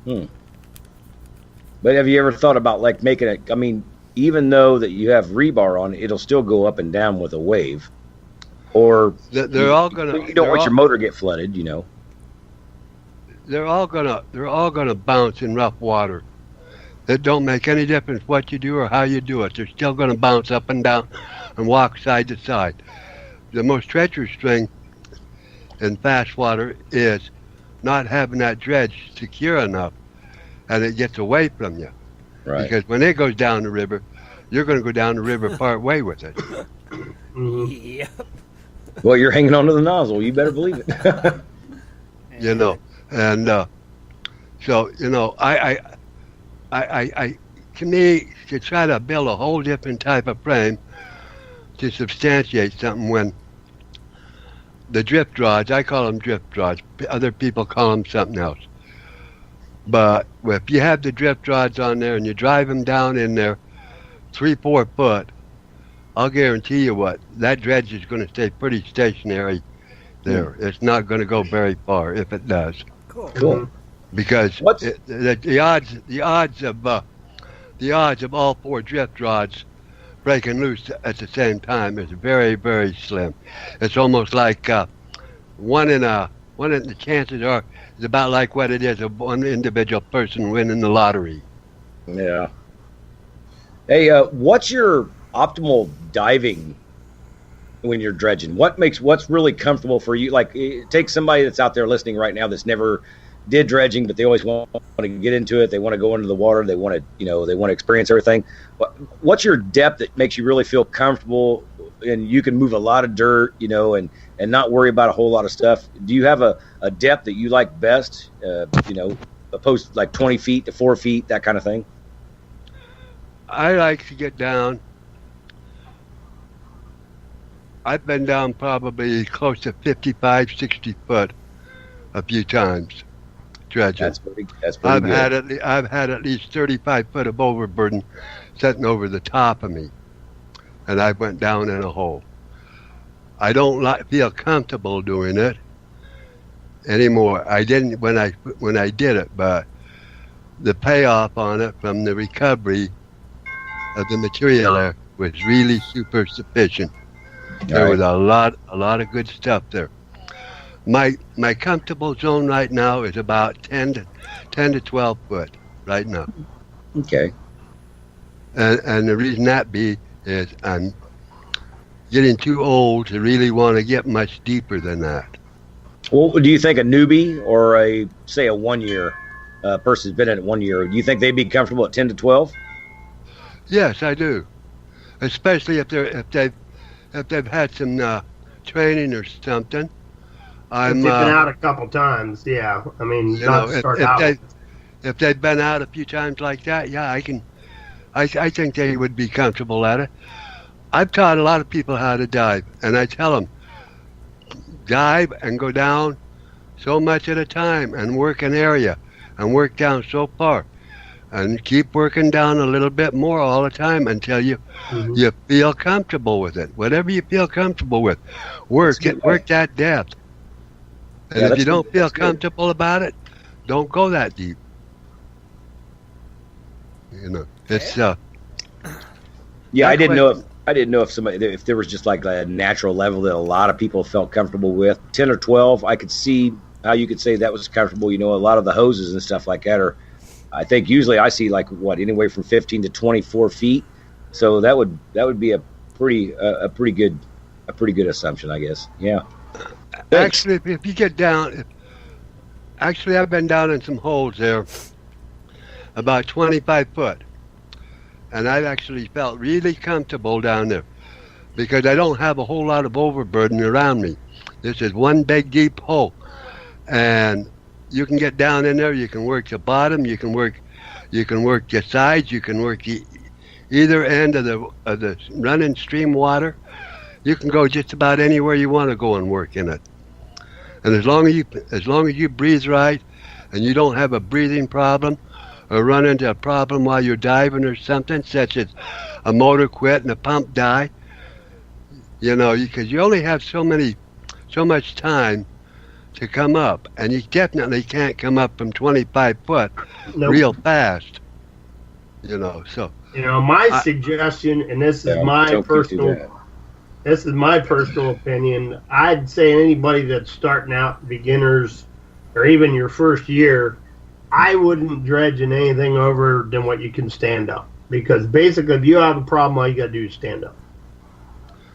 But have you ever thought about, like, making it, I mean, even though that you have rebar on it, it'll still go up and down with a wave? Or they're all gonna, you don't want your motor get flooded, They're all gonna bounce in rough water. It don't make any difference what you do or how you do it. They're still gonna bounce up and down and walk side to side. The most treacherous thing in fast water is not having that dredge secure enough and it gets away from you. Right. Because when it goes down the river, you're going to go down the river part way with it. Yep. Well, you're hanging onto the nozzle. You better believe it. So I to me, to try to build a whole different type of frame to substantiate something when the drift rods, I call them drift rods, other people call them something else. But if you have the drift rods on there and you drive them down in there 3-4 foot, I'll guarantee you that dredge is going to stay pretty stationary there. It's not going to go very far if it does. Cool. Because the odds of all 4 drift rods breaking loose at the same time is very, very slim. It's almost like the chances are is about like what it is of one individual person winning the lottery. Yeah. Hey, what's your optimal diving when you're dredging? What's really comfortable for you? Like, take somebody that's out there listening right now that's never did dredging, but they always want to get into it. They want to go into the water. They want to, experience everything. What's your depth that makes you really feel comfortable and you can move a lot of dirt, and not worry about a whole lot of stuff? Do you have a depth that you like best, opposed to like 20 feet to 4 feet, that kind of thing? I like to get down. I've been down probably close to 55, 60 foot a few times dredging. That's pretty I've good. I've had at least 35 foot of overburden sitting over the top of me, and I went down in a hole. I don't feel comfortable doing it anymore. I didn't when I did it, but the payoff on it from the recovery of the material there was really super sufficient. There was a lot of good stuff there. My comfortable zone right now is about 10 to 12 foot right now. Okay. And the reason that be is getting too old to really want to get much deeper than that. Well, do you think a newbie or a 1 year person's been in it 1 year, do you think they'd be comfortable at 10 to 12? Yes, I do. Especially if they've had some training or something. If they've been out a couple times, yeah. I mean, if they've been out a few times like that, yeah, I think they would be comfortable at it. I've taught a lot of people how to dive, and I tell them, dive and go down so much at a time and work an area and work down so far and keep working down a little bit more all the time until you feel comfortable with it. Whatever you feel comfortable with, work that depth. And if you don't feel comfortable about it, don't go that deep. It's I didn't know if there was just like a natural level that a lot of people felt comfortable with. 10 or 12, I could see how you could say that was comfortable. A lot of the hoses and stuff like that are, I think usually I see like anywhere from 15 to 24 feet. So that would be a pretty good assumption, I guess. Yeah. Actually, if you get down, I've been down in some holes there about 25 foot. And I've actually felt really comfortable down there because I don't have a whole lot of overburden around me. This is one big deep hole. And you can get down in there, you can work the bottom, you can work the sides, you can work either end of the running stream water. You can go just about anywhere you want to go and work in it. And as long as you breathe right and you don't have a breathing problem or run into a problem while you're diving or something, such as a motor quit and a pump die, because you only have so much time to come up, and you definitely can't come up from 25 foot real fast. So. My suggestion, and this is my personal opinion. I'd say anybody that's starting out, beginners, or even your first year, I wouldn't dredge in anything over than what you can stand up. Because basically, if you have a problem, all you got to do is stand up.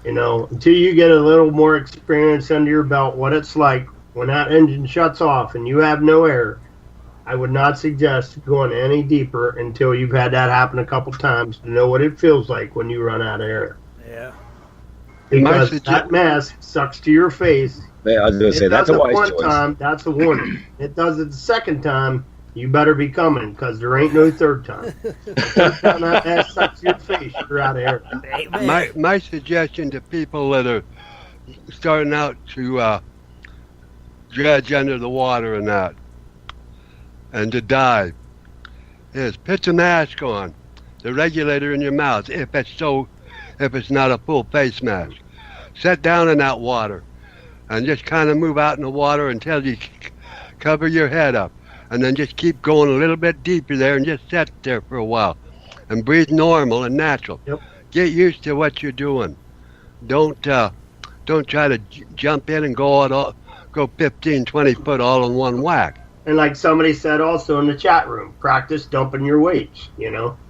Until you get a little more experience under your belt, what it's like when that engine shuts off and you have no air, I would not suggest going any deeper until you've had that happen a couple times to know what it feels like when you run out of air. Yeah. Because that mask sucks to your face. Yeah, I was going to say, that's a wise choice. Time, that's a warning. It does it the second time, you better be coming, because there ain't no third time. Third time that mask sucks to your face, you're out of air. My suggestion to people that are starting out to dredge under the water and that, and to dive, is put the mask on, the regulator in your mouth, if it's not a full face mask. Sit down in that water and just kind of move out in the water until you cover your head up, and then just keep going a little bit deeper there and just sit there for a while and breathe normal and natural. Yep. Get used to what you're doing. Don't try to jump in and go 15, 20 foot all in one whack. And like somebody said also in the chat room, practice dumping your weights,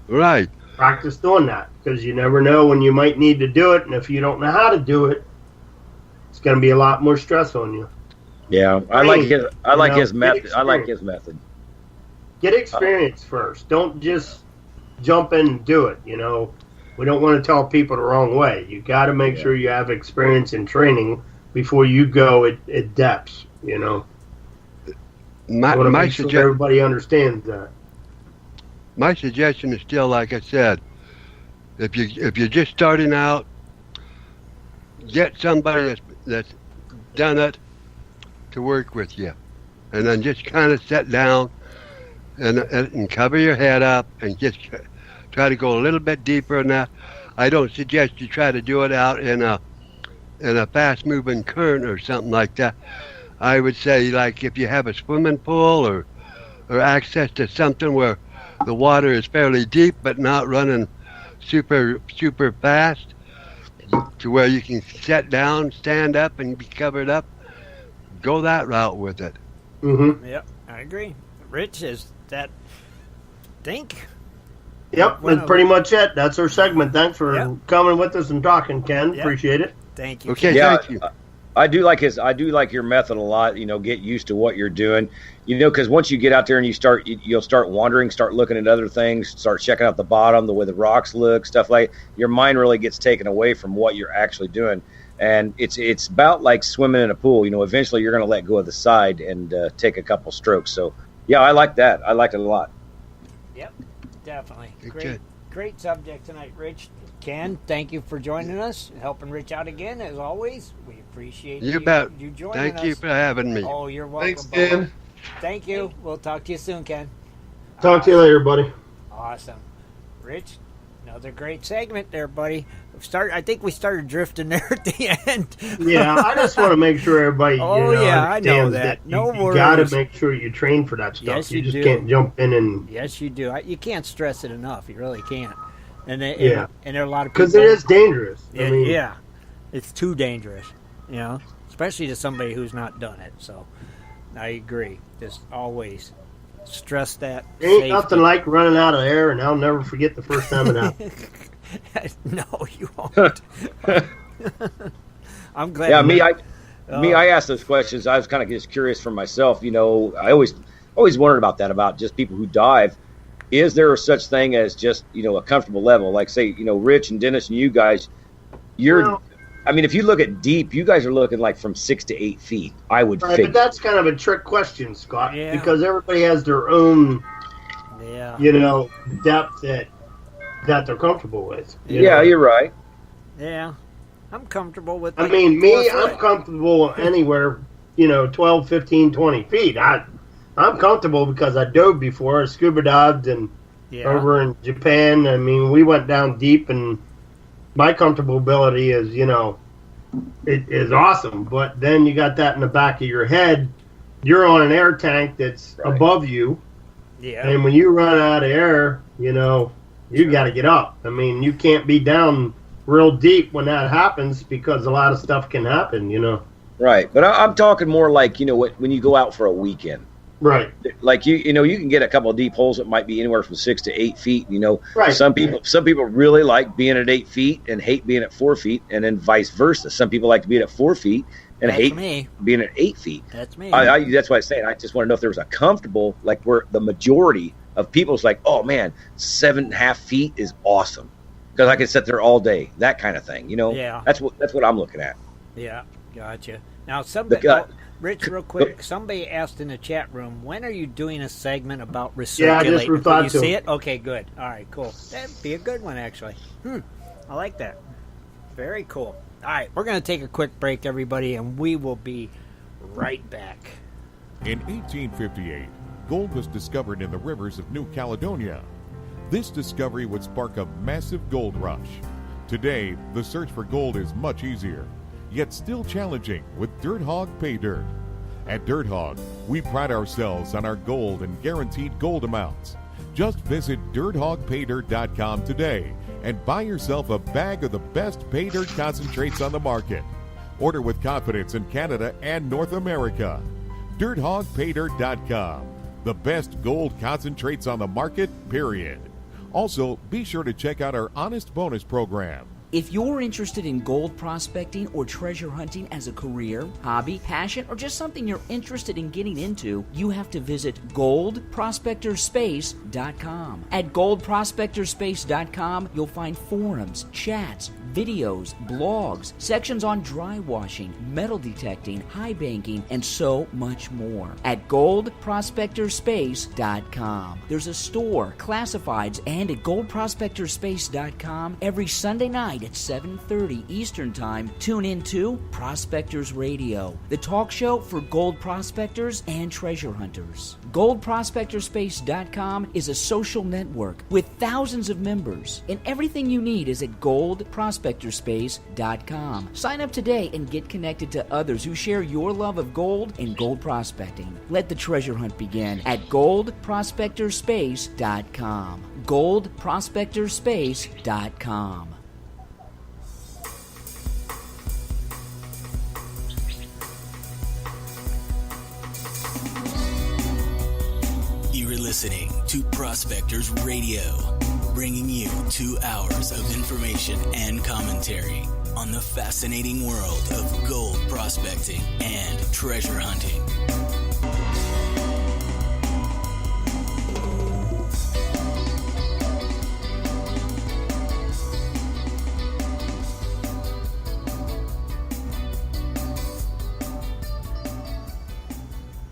Right. Practice doing that, because you never know when you might need to do it, and if you don't know how to do it, it's going to be a lot more stress on you. Yeah, I like his method. Get experience first. Don't just jump in and do it, We don't want to tell people the wrong way. You got to make sure you have experience and training before you go at depths, My sure everybody understands that. My suggestion is still, like I said, if you're just starting out, get somebody that's done it to work with you, and then just kind of sit down and cover your head up and just try to go a little bit deeper in that. I don't suggest you try to do it out in a fast-moving current or something like that. I would say, like, if you have a swimming pool or access to something where the water is fairly deep but not running super fast, to where you can sit down, stand up, and be covered up, go that route with it. Mm-hmm. Yep, I agree. Rich, is that think? Yep, that's pretty much it. That's our segment. Thanks for coming with us and talking, Ken. Yep. Appreciate it. Thank you. Okay, Yeah, thank you. I do like your method a lot. Get used to what you're doing. Because once you get out there and you'll start wandering, start looking at other things, start checking out the bottom, the way the rocks look, stuff like. Your mind really gets taken away from what you're actually doing, and it's about like swimming in a pool. Eventually you're going to let go of the side and take a couple strokes. So yeah, I like that. I liked it a lot. Yep, definitely. Okay. Great subject tonight, Rich. Ken, thank you for joining us, helping Rich out again, as always. We appreciate you joining us. Thank you for having me. Oh, you're welcome. Thanks, Ken. Thank you. We'll talk to you soon, Ken. Talk to you later, buddy. Awesome. Rich, another great segment there, buddy. I think we started drifting there at the end. Yeah, I just want to make sure everybody I know understands that. No you worries. got to make sure you train for that stuff. Yes, you just do. can't jump in and... Yes, you do. You can't stress it enough. You really can't. And there are a lot of people... Because it is dangerous. Yeah. It's too dangerous, especially to somebody who's not done it. So I agree. Just always stress that. Ain't nothing like running out of air, and I'll never forget the first time it happened. No, you won't. I'm glad. Yeah, I asked those questions. I was kind of just curious for myself. I always wondered about that, about just people who dive. Is there a such thing as just a comfortable level? Like say, Rich and Dennis and you guys, if you look at deep, you guys are looking like from 6 to 8 feet. I would figure. But that's kind of a trick question, Scott, because everybody has their own, depth that they're comfortable with. You're right. Yeah, I'm comfortable with. I'm comfortable anywhere, 12, 15, 20 feet. I'm comfortable because I dove before. I scuba dived and over in Japan. We went down deep, and my comfortability is, it is awesome. But then you got that in the back of your head. You're on an air tank that's above you. Yeah. And when you run out of air, you got to get up. You can't be down real deep when that happens because a lot of stuff can happen, Right. But I'm talking more like, when you go out for a weekend. Right. Like you can get a couple of deep holes that might be anywhere from 6 to 8 feet. Right. Some people really like being at 8 feet and hate being at 4 feet, and then vice versa. Some people like to be at 4 feet and hate being at 8 feet. That's me. That's why I say it. I just want to know if there was a comfortable, like where the majority of people's like, oh man, 7.5 feet is awesome because I can sit there all day. That kind of thing. Yeah. That's what I'm looking at. Yeah, gotcha. Now somebody. Rich, real quick, somebody asked in the chat room, when are you doing a segment about recirculating? Yeah, I just replied you to see him. it? Okay, good. All right, cool. That'd be a good one, actually. I like that. Very cool. All right, we're going to take a quick break, everybody, and we will be right back. In 1858, gold was discovered in the rivers of New Caledonia. This discovery would spark a massive gold rush. Today, the search for gold is much easier, yet still challenging with Dirt Hog Pay Dirt. At Dirt Hog, we pride ourselves on our gold and guaranteed gold amounts. Just visit dirthogpaydirt.com today and buy yourself a bag of the best pay dirt concentrates on the market. Order with confidence in Canada and North America. dirthogpaydirt.com, the best gold concentrates on the market, period. Also, be sure to check out our Honest Bonus program. If you're interested in gold prospecting or treasure hunting as a career, hobby, passion, or just something you're interested in getting into, you have to visit goldprospectorspace.com. At goldprospectorspace.com, you'll find forums, chats, videos, blogs, sections on dry washing, metal detecting, high banking, and so much more. At goldprospectorspace.com. There's a store, classifieds, and at goldprospectorspace.com every Sunday night at 7:30 Eastern Time. Tune in to Prospectors Radio, the talk show for gold prospectors and treasure hunters. GoldProspectorspace.com is a social network with thousands of members, and everything you need is at GoldProspectorspace.com. Sign up today and get connected to others who share your love of gold and gold prospecting. Let the treasure hunt begin at GoldProspectorspace.com. GoldProspectorspace.com. You're listening to Prospectors Radio. bringing you 2 hours of information and commentary on the fascinating world of gold prospecting and treasure hunting.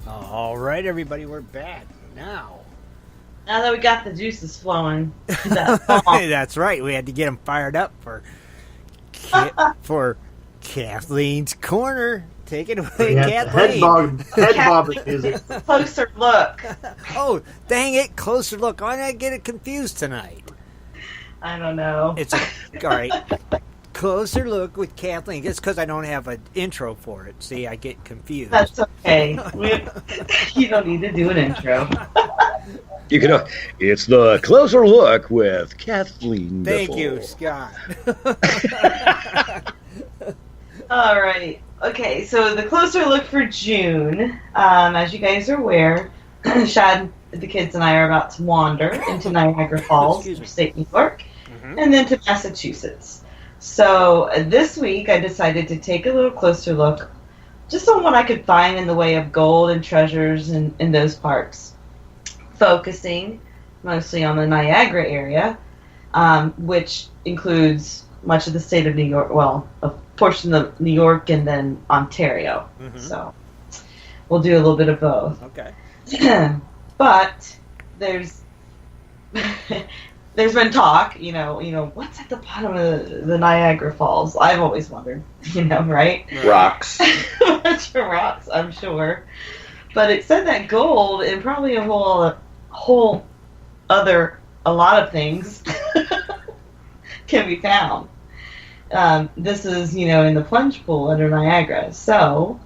All right, everybody, we're back now. Now that we got the juices flowing. That's right. We had to get them fired up for Kathleen's Corner. Take it away, Kathleen. Head bob music. Closer look. Oh, dang it. Closer look. Why did I get it confused tonight? I don't know. All right. Closer look with Kathleen. It's because I don't have an intro for it. See, I get confused. That's okay. You don't need to do an intro. You can. It's the Closer Look with Kathleen. Thank you, Scott. All right. Okay, so the Closer Look for June. As you guys are aware, Shad, the kids, and I are about to wander into Niagara Falls, upstate New York, and then to Massachusetts. So this week I decided to take a little closer look just on what I could find in the way of gold and treasures in those parts, focusing mostly on the Niagara area, which includes much of the state of New York, well, a portion of New York and then Ontario. So we'll do a little bit of both. Okay. But there's been talk, what's at the bottom of the Niagara Falls? I've always wondered, right? Rocks. A bunch of rocks, I'm sure. But it said that gold and probably a whole other, a lot of things can be found. This is, in the plunge pool under Niagara. So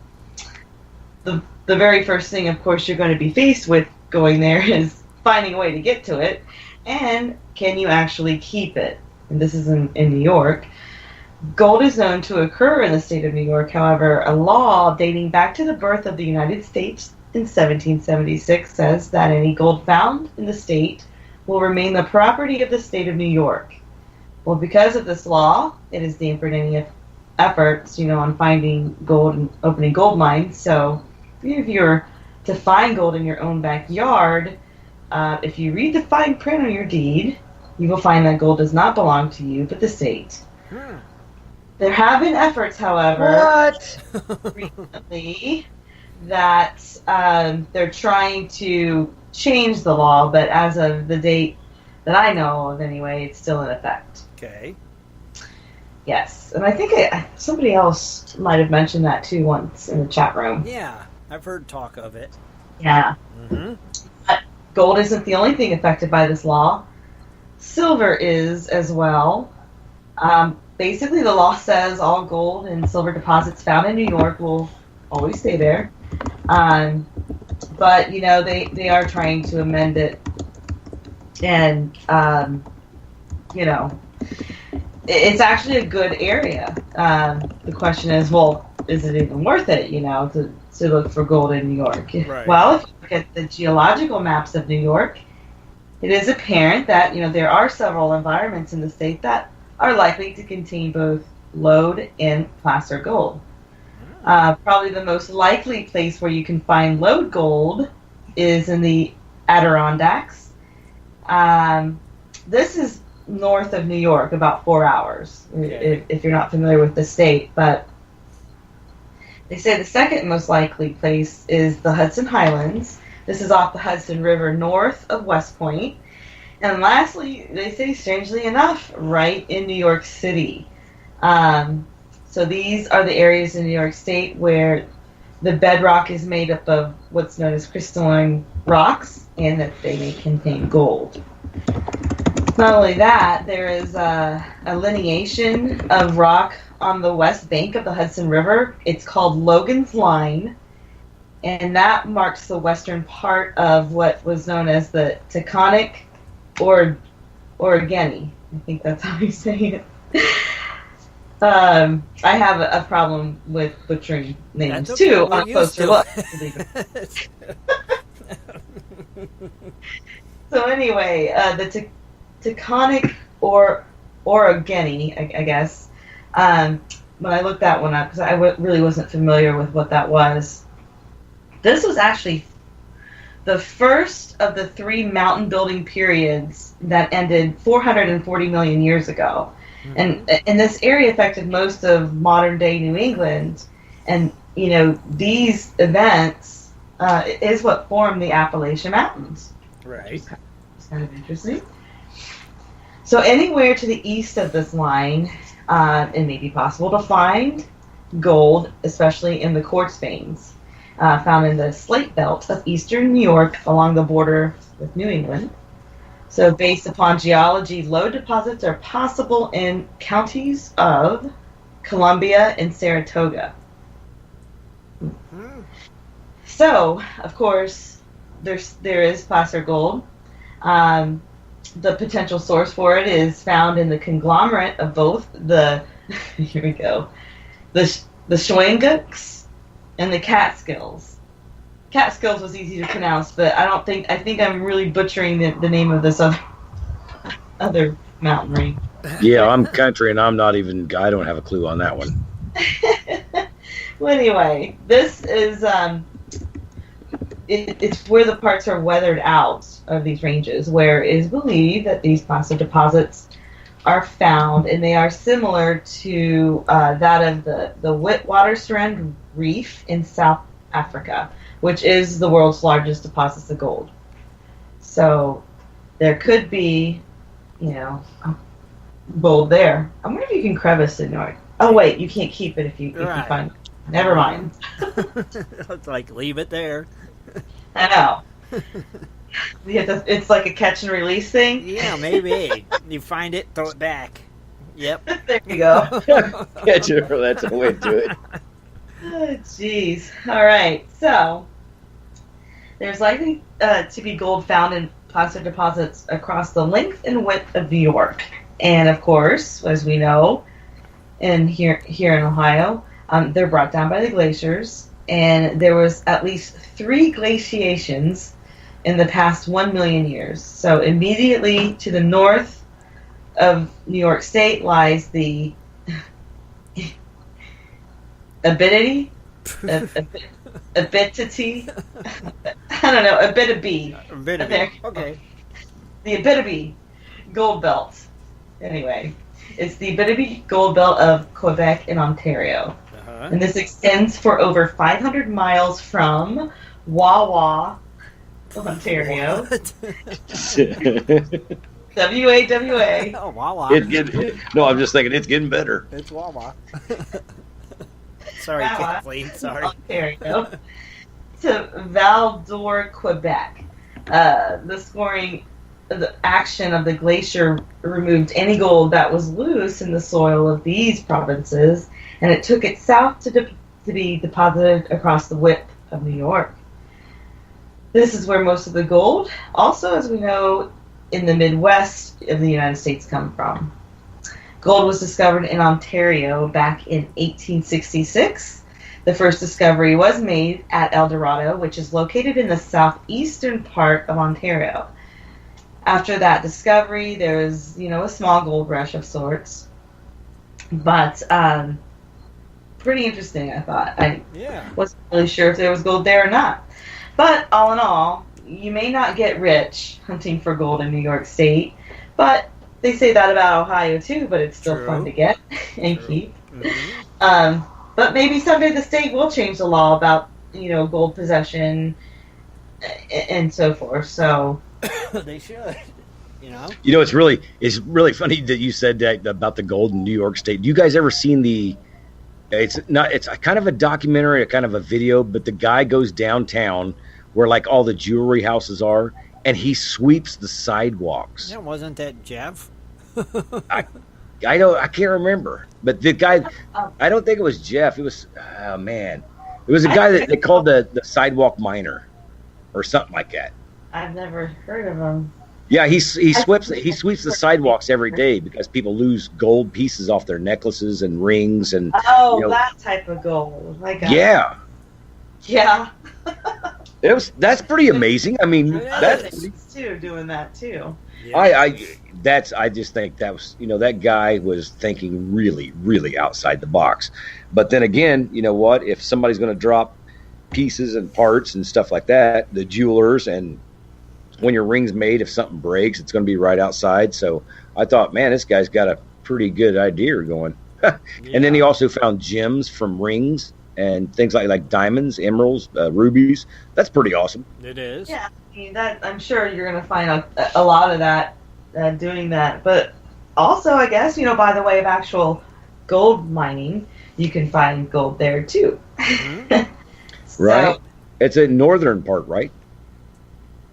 the very first thing, of course, you're going to be faced with going there is finding a way to get to it. And can you actually keep it? And this is in New York. Gold is known to occur in the state of New York. However, a law dating back to the birth of the United States in 1776 says that any gold found in the state will remain the property of the state of New York. Well, because of this law, it is dampened any efforts, on finding gold and opening gold mines. So if you're to find gold in your own backyard, if you read the fine print on your deed, you will find that gold does not belong to you, but the state. There have been efforts, however, recently that they're trying to change the law, but as of the date that I know of anyway, it's still in effect. Okay. Yes, and I think somebody else might have mentioned that too once in the chat room. Yeah, I've heard talk of it. Yeah. But gold isn't the only thing affected by this law. Silver is as well. Basically, the law says all gold and silver deposits found in New York will always stay there. But, they are trying to amend it. And, it's actually a good area. The question is, well, is it even worth it, to look for gold in New York? Right. Well, if you look at the geological maps of New York, it is apparent that, there are several environments in the state that are likely to contain both lode and placer gold. Probably the most likely place where you can find lode gold is in the Adirondacks. This is north of New York, about 4 hours, if you're not familiar with the state. But they say the second most likely place is the Hudson Highlands. This is off the Hudson River north of West Point. And lastly, they say, strangely enough, right in New York City. So these are the areas in New York State where the bedrock is made up of what's known as crystalline rocks, and that they may contain gold. Not only that, there is a lineation of rock on the west bank of the Hudson River. It's called Logan's Line, and that marks the western part of what was known as the Taconic or Orogeny. I think that's how you say it. I have a problem with butchering names too on a closer look. So anyway, the Taconic or orogeny, I guess. When I looked that one up, because I really wasn't familiar with what that was. This was actually the first of the 3 mountain building periods that ended 440 million years ago. And this area affected most of modern day New England. And, these events is what formed the Appalachian Mountains. Right. It's kind of interesting. So anywhere to the east of this line, it may be possible to find gold, especially in the quartz veins found in the slate belt of eastern New York along the border with New England. So based upon geology, low deposits are possible in counties of Columbia and Saratoga. So, of course, there is placer gold. The potential source for it is found in the conglomerate of both the here we go, the Schwangaks and the Catskills. Catskills was easy to pronounce, but I think I'm really butchering the name of this other mountain range. Yeah, I'm country, and I don't have a clue on that one. Well, anyway, this is it's where the parts are weathered out of these ranges, where it is believed that these placer deposits are found, and they are similar to that of the Witwatersrand Reef in South Africa, which is the world's largest deposits of gold. So there could be, gold there. I wonder if you can crevice it. Oh wait, you can't keep it if you find it. Never mind. It's like, leave it there. I know. It's like a catch and release thing. Yeah, maybe. You find it, throw it back. Yep. There you go. Yeah, sure, that's a way to do it. Oh, jeez. All right. So there's likely to be gold found in placer deposits across the length and width of New York, and of course, as we know, here in Ohio, they're brought down by the glaciers, and there was at least 3 glaciations in the past 1 million years. So immediately to the north of New York State lies the Abitibi, I don't know, Abitibi. Okay. The Abitibi Gold Belt. Anyway, it's the Abitibi Gold Belt of Quebec and Ontario. And this extends for over 500 miles from Wawa, Ontario. WAWA. Oh, Wawa. No, I'm just thinking it's getting better. It's Wawa. Sorry, Wawa, Kathleen. Sorry. Ontario. To Val-d'Or, Quebec. The action of the glacier removed any gold that was loose in the soil of these provinces, and it took it south to be deposited across the width of New York. This is where most of the gold, also as we know, in the Midwest of the United States come from. Gold was discovered in Ontario back in 1866. The first discovery was made at El Dorado, which is located in the southeastern part of Ontario. After that discovery, there was, a small gold rush of sorts. But pretty interesting, I thought. I wasn't really sure if there was gold there or not. But all in all, you may not get rich hunting for gold in New York State, but they say that about Ohio too, but it's still fun to get and keep. Mm-hmm. But maybe someday the state will change the law about, gold possession and so forth. So they should, it's really funny that you said that about the gold in New York State. Do you guys ever seen it's a kind of a documentary, a kind of a video, but the guy goes downtown where like all the jewelry houses are, and he sweeps the sidewalks. Yeah, wasn't that Jeff? I can't remember, but the guy, I don't think it was Jeff. It was, it was a guy that they called the sidewalk miner, or something like that. I've never heard of him. Yeah, he sweeps the sidewalks every day because people lose gold pieces off their necklaces and rings and. Oh, that type of gold. Yeah. Yeah. That's pretty amazing. I mean, that's too doing that too. I just think that was, that guy was thinking really, really outside the box. But then again, you know what? If somebody's going to drop pieces and parts and stuff like that, the jewelers, and when your ring's made, if something breaks, it's going to be right outside. So I thought, man, this guy's got a pretty good idea going. And then he also found gems from rings and things like diamonds, emeralds, rubies. That's pretty awesome. It is. Yeah, I mean, that I'm sure you're going to find a lot of that doing that. But also, I guess, by the way of actual gold mining, you can find gold there too. Mm-hmm. Right. It's a northern part, right?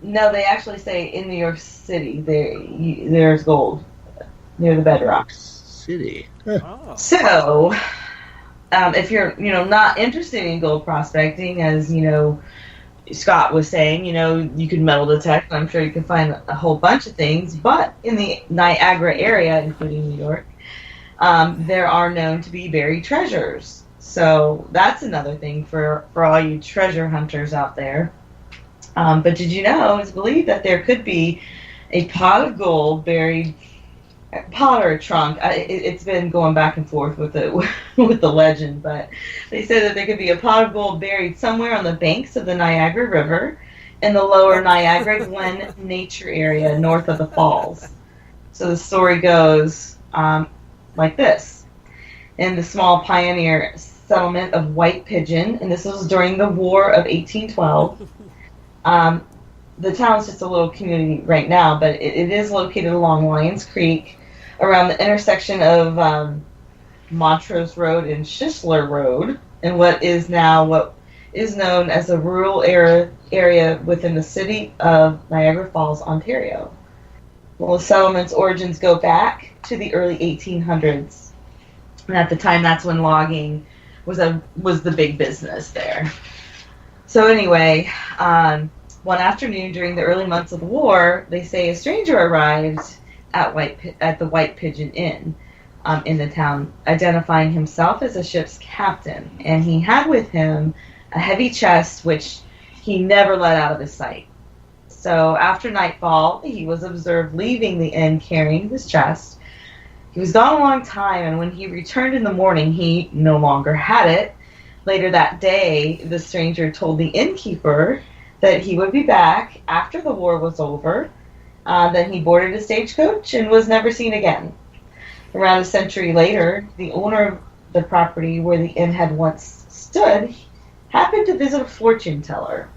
No, they actually say in New York City there's gold near the bedrock. City. Oh. So, if you're not interested in gold prospecting, as Scott was saying, you can metal detect. I'm sure you can find a whole bunch of things. But in the Niagara area, including New York, there are known to be buried treasures. So that's another thing for all you treasure hunters out there. But did you know, it's believed that there could be a pot of gold buried, a pot or a trunk. It's been going back and forth with the legend, but they say that there could be a pot of gold buried somewhere on the banks of the Niagara River in the lower Niagara Glen nature area north of the falls. So the story goes like this. In the small pioneer settlement of White Pigeon, and this was during the War of 1812. The town's just a little community right now, but it is located along Lions Creek, around the intersection of Montrose Road and Schistler Road, and what is known as a rural area within the city of Niagara Falls, Ontario. Well, the settlement's origins go back to the early 1800s, and at the time, that's when logging was the big business there. So anyway, one afternoon during the early months of the war, they say a stranger arrived at the White Pigeon Inn in the town, identifying himself as a ship's captain, and he had with him a heavy chest which he never let out of his sight. So after nightfall, he was observed leaving the inn carrying this chest. He was gone a long time, and when he returned in the morning, he no longer had it. Later that day, the stranger told the innkeeper that he would be back after the war was over. Then he boarded a stagecoach and was never seen again. Around a century later, the owner of the property where the inn had once stood happened to visit a fortune teller.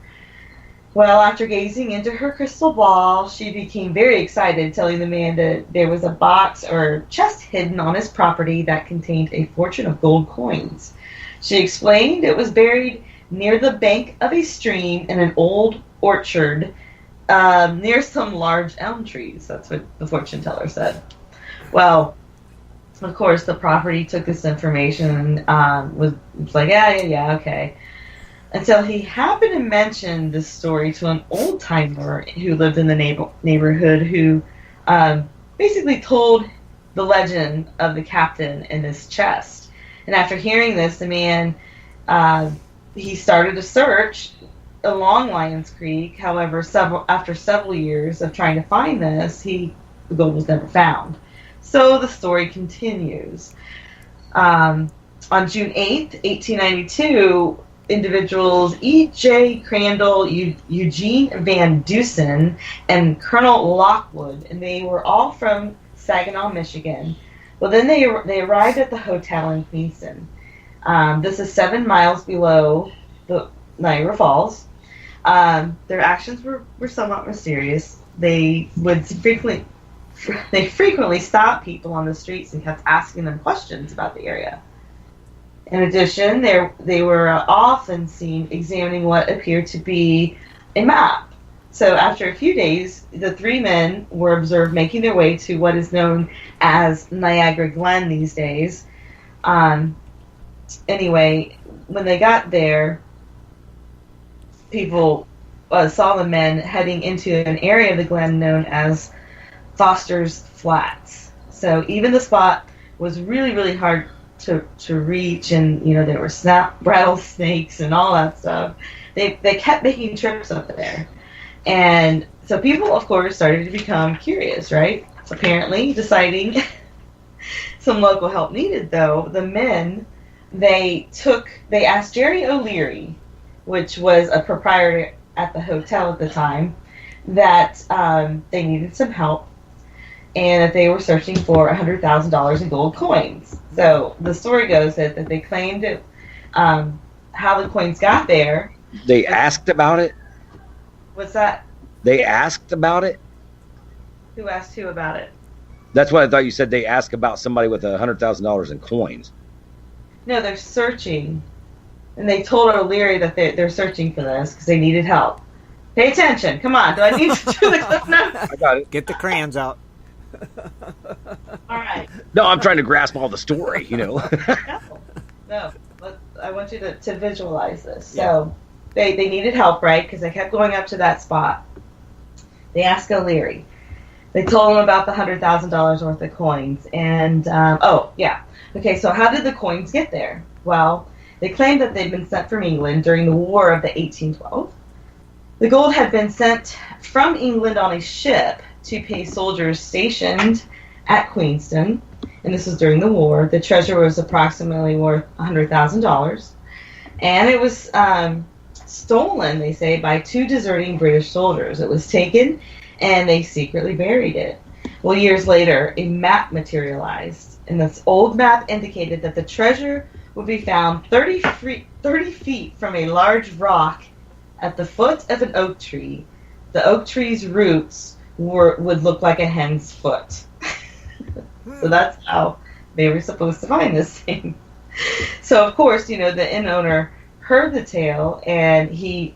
Well, after gazing into her crystal ball, she became very excited, telling the man that there was a box or chest hidden on his property that contained a fortune of gold coins. She explained it was buried near the bank of a stream in an old orchard near some large elm trees. That's what the fortune teller said. Well, of course, the property took this information and was like, yeah, okay. Until he happened to mention this story to an old-timer who lived in the neighborhood who basically told the legend of the captain in this chest. And after hearing this, the man, he started a search along Lions Creek. However, after several years of trying to find this, the gold was never found. So the story continues. On June 8th, 1892, individuals E.J. Crandall, Eugene Van Dusen, and Colonel Lockwood, and they were all from Saginaw, Michigan. Well, then they arrived at the hotel in Queenston. This is 7 miles below the Niagara Falls. Their actions were somewhat mysterious. They frequently stopped people on the streets and kept asking them questions about the area. In addition, they were often seen examining what appeared to be a map. So after a few days, the three men were observed making their way to what is known as Niagara Glen these days. Anyway, when they got there, people saw the men heading into an area of the glen known as Foster's Flats. So even the spot was really, really hard to reach, and there were rattlesnakes and all that stuff. They kept making trips up there, and so people, of course, started to become curious, right? Apparently, deciding some local help needed, though, the men, they asked Jerry O'Leary, which was a proprietor at the hotel at the time, that they needed some help, and that they were searching for $100,000 in gold coins. So the story goes that they claimed it, how the coins got there. They asked about it? What's that? They asked about it? Who asked who about it? That's what I thought you said. They asked about somebody with $100,000 in coins. No, they're searching. And they told O'Leary that they're searching for this because they needed help. Pay attention. Come on. Do I need to do the clip notes? I got it. Get the crayons out. All right. No, I'm trying to grasp all the story, No. I want you to visualize this. Yeah. So they needed help, right? Because they kept going up to that spot. They asked O'Leary. They told him about the $100,000 worth of coins. And, okay, so how did the coins get there? Well, they claimed that they'd been sent from England during the War of the 1812. The gold had been sent from England on a ship to pay soldiers stationed at Queenston, and this was during the war. The treasure was approximately worth $100,000, and it was stolen, they say, by 2 deserting British soldiers. It was taken, and they secretly buried it. Well, years later, a map materialized, and this old map indicated that the treasure would be found 30 feet from a large rock at the foot of an oak tree. The oak tree's roots would look like a hen's foot. So that's how they were supposed to find this thing. So, of course, the inn owner heard the tale, and he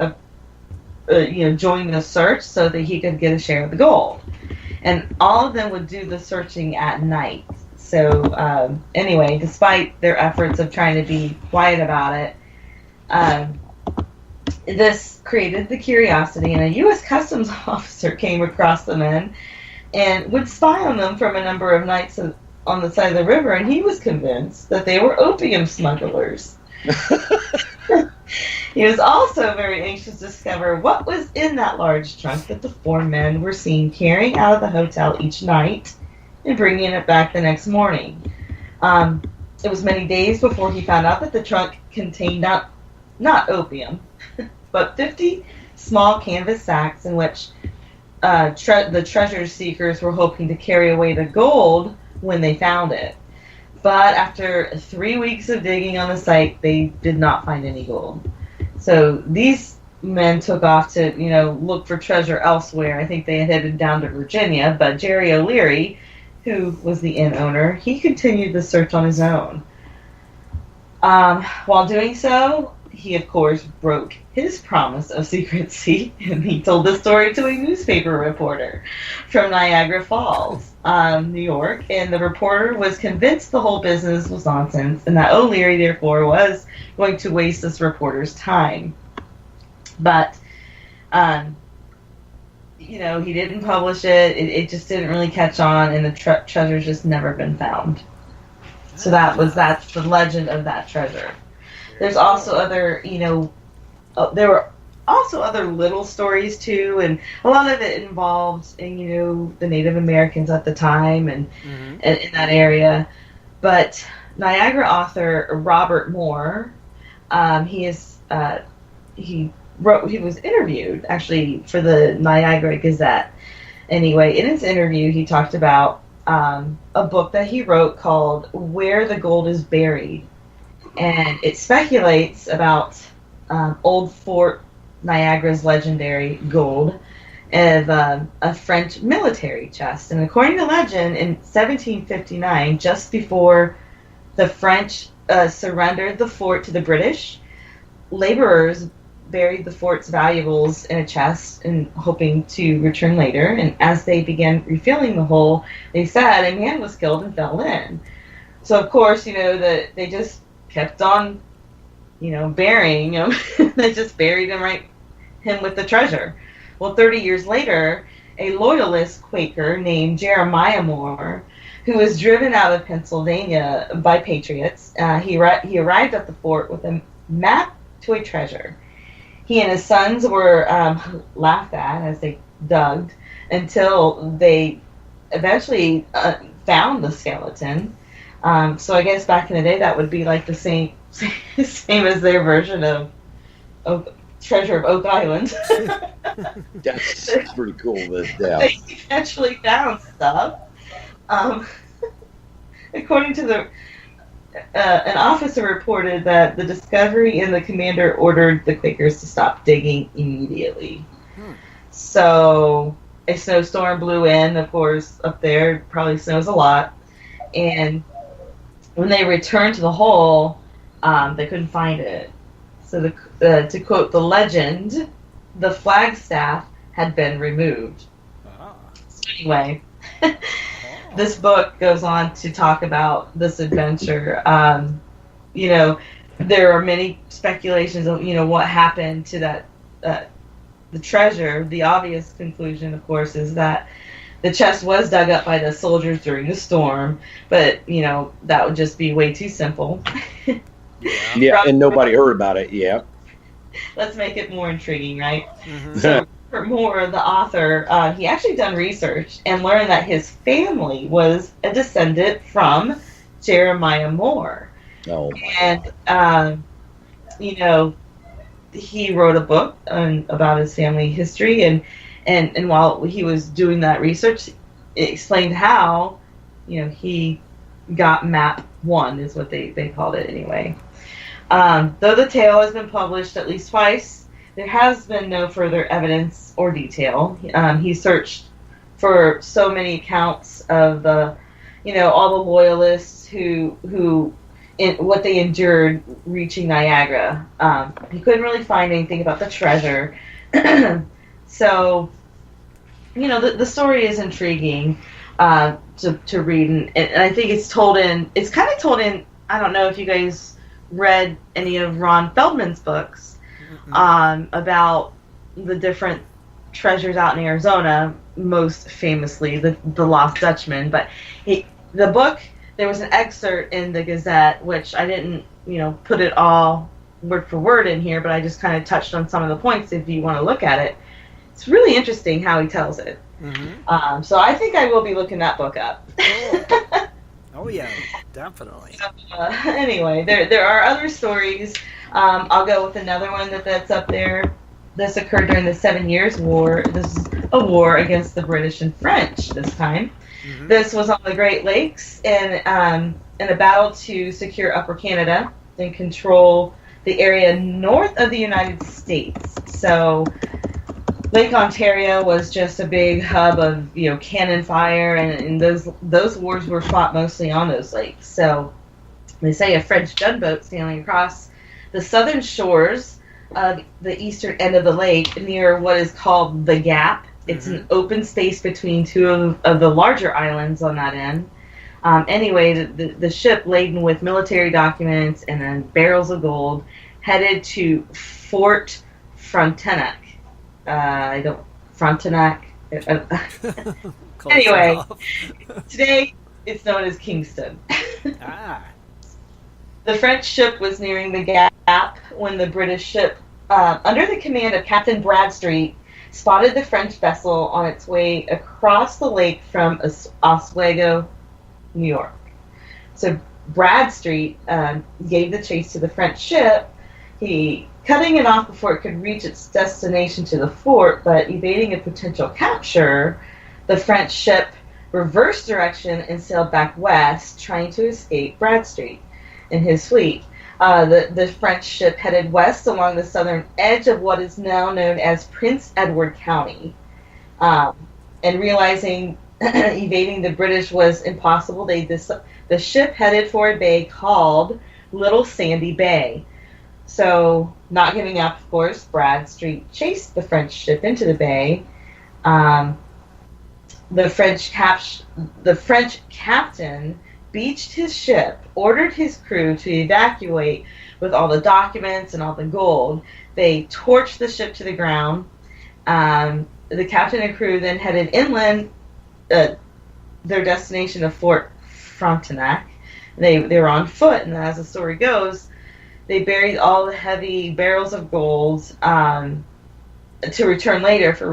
joined the search so that he could get a share of the gold. And all of them would do the searching at night. So, anyway, despite their efforts of trying to be quiet about it, this created the curiosity, and a U.S. Customs officer came across the men and would spy on them from a number of nights on the side of the river, and he was convinced that they were opium smugglers. He was also very anxious to discover what was in that large trunk that the 4 men were seen carrying out of the hotel each night and bringing it back the next morning. It was many days before he found out that the trunk contained not opium, but 50 small canvas sacks in which the treasure seekers were hoping to carry away the gold when they found it. But after 3 weeks of digging on the site, they did not find any gold. So these men took off to, look for treasure elsewhere. I think they had headed down to Virginia, but Jerry O'Leary, who was the inn owner, he continued the search on his own. While doing so, he, of course, broke his promise of secrecy, and he told the story to a newspaper reporter from Niagara Falls, New York, and the reporter was convinced the whole business was nonsense, and that O'Leary, therefore, was going to waste this reporter's time. But, he didn't publish it. It just didn't really catch on, and the treasure's just never been found. So that's the legend of that treasure. There's also other, there were also other little stories too, and a lot of it involved, the Native Americans at the time and in that area. But Niagara author Robert Moore, he was interviewed actually for the Niagara Gazette. Anyway, in his interview, he talked about a book that he wrote called "Where the Gold is Buried." And it speculates about Old Fort Niagara's legendary gold of a French military chest. And according to legend, in 1759, just before the French surrendered the fort to the British, laborers buried the fort's valuables in a chest and hoping to return later. And as they began refilling the hole, they said a man was killed and fell in. So, of course, that they just kept on, burying him. They just buried him with the treasure. Well, 30 years later, a loyalist Quaker named Jeremiah Moore who was driven out of Pennsylvania by patriots. He arrived at the fort with a map to a treasure. He and his sons were laughed at as they dug until they eventually found the skeleton. So I guess back in the day that would be like the same as their version of Treasure of Oak Island. That's pretty cool. Yeah. They eventually found stuff. According to an officer reported that the discovery and the commander ordered the Quakers to stop digging immediately. So a snowstorm blew in, of course, up there. It probably snows a lot. And when they returned to the hole, they couldn't find it. So to quote the legend, the flagstaff had been removed. So anyway, this book goes on to talk about this adventure. There are many speculations of, what happened to that, the treasure. The obvious conclusion, of course, is that the chest was dug up by the soldiers during the storm, but, that would just be way too simple. Yeah, and nobody heard about it, yeah. Let's make it more intriguing, right? Mm-hmm. So, for more, the author, he actually done research and learned that his family was a descendant from Jeremiah Moore. Oh. And, he wrote a book about his family history, and while he was doing that research, it explained how, he got map 1, is what they called it anyway. Though the tale has been published at least twice, there has been no further evidence or detail. He searched for so many accounts of the, all the loyalists who what they endured reaching Niagara. He couldn't really find anything about the treasure. So, the story is intriguing to read, and I think it's kind of told in, I don't know if you guys read any of Ron Feldman's books about the different treasures out in Arizona, most famously the Lost Dutchman. But the book, there was an excerpt in the Gazette, which I didn't, put it all word for word in here, but I just kind of touched on some of the points if you want to look at it. It's really interesting how he tells it. Mm-hmm. So I think I will be looking that book up. Cool. Oh yeah, definitely. Anyway, there are other stories. I'll go with another one that's up there. This occurred during the 7 Years' War. This is a war against the British and French this time. Mm-hmm. This was on the Great Lakes in a battle to secure Upper Canada and control the area north of the United States. So Lake Ontario was just a big hub of, cannon fire, and those wars were fought mostly on those lakes. So they say a French gunboat sailing across the southern shores of the eastern end of the lake near what is called the Gap. It's an open space between two of the larger islands on that end. Anyway, the ship laden with military documents and then barrels of gold headed to Fort Frontenac. Frontenac. Anyway, today it's known as Kingston. The French ship was nearing the Gap when the British ship, under the command of Captain Bradstreet, spotted the French vessel on its way across the lake from Oswego, New York. So Bradstreet gave the chase to the French ship, cutting it off before it could reach its destination to the fort, but evading a potential capture, the French ship reversed direction and sailed back west, trying to escape Bradstreet and his fleet. The French ship headed west along the southern edge of what is now known as Prince Edward County. And realizing evading the British was impossible, the ship headed for a bay called Little Sandy Bay. So, not giving up, of course, Bradstreet chased the French ship into the bay. The French captain beached his ship, ordered his crew to evacuate with all the documents and all the gold. They torched the ship to the ground. The captain and crew then headed inland their destination of Fort Frontenac. They were on foot, and as the story goes, they buried all the heavy barrels of gold to return later for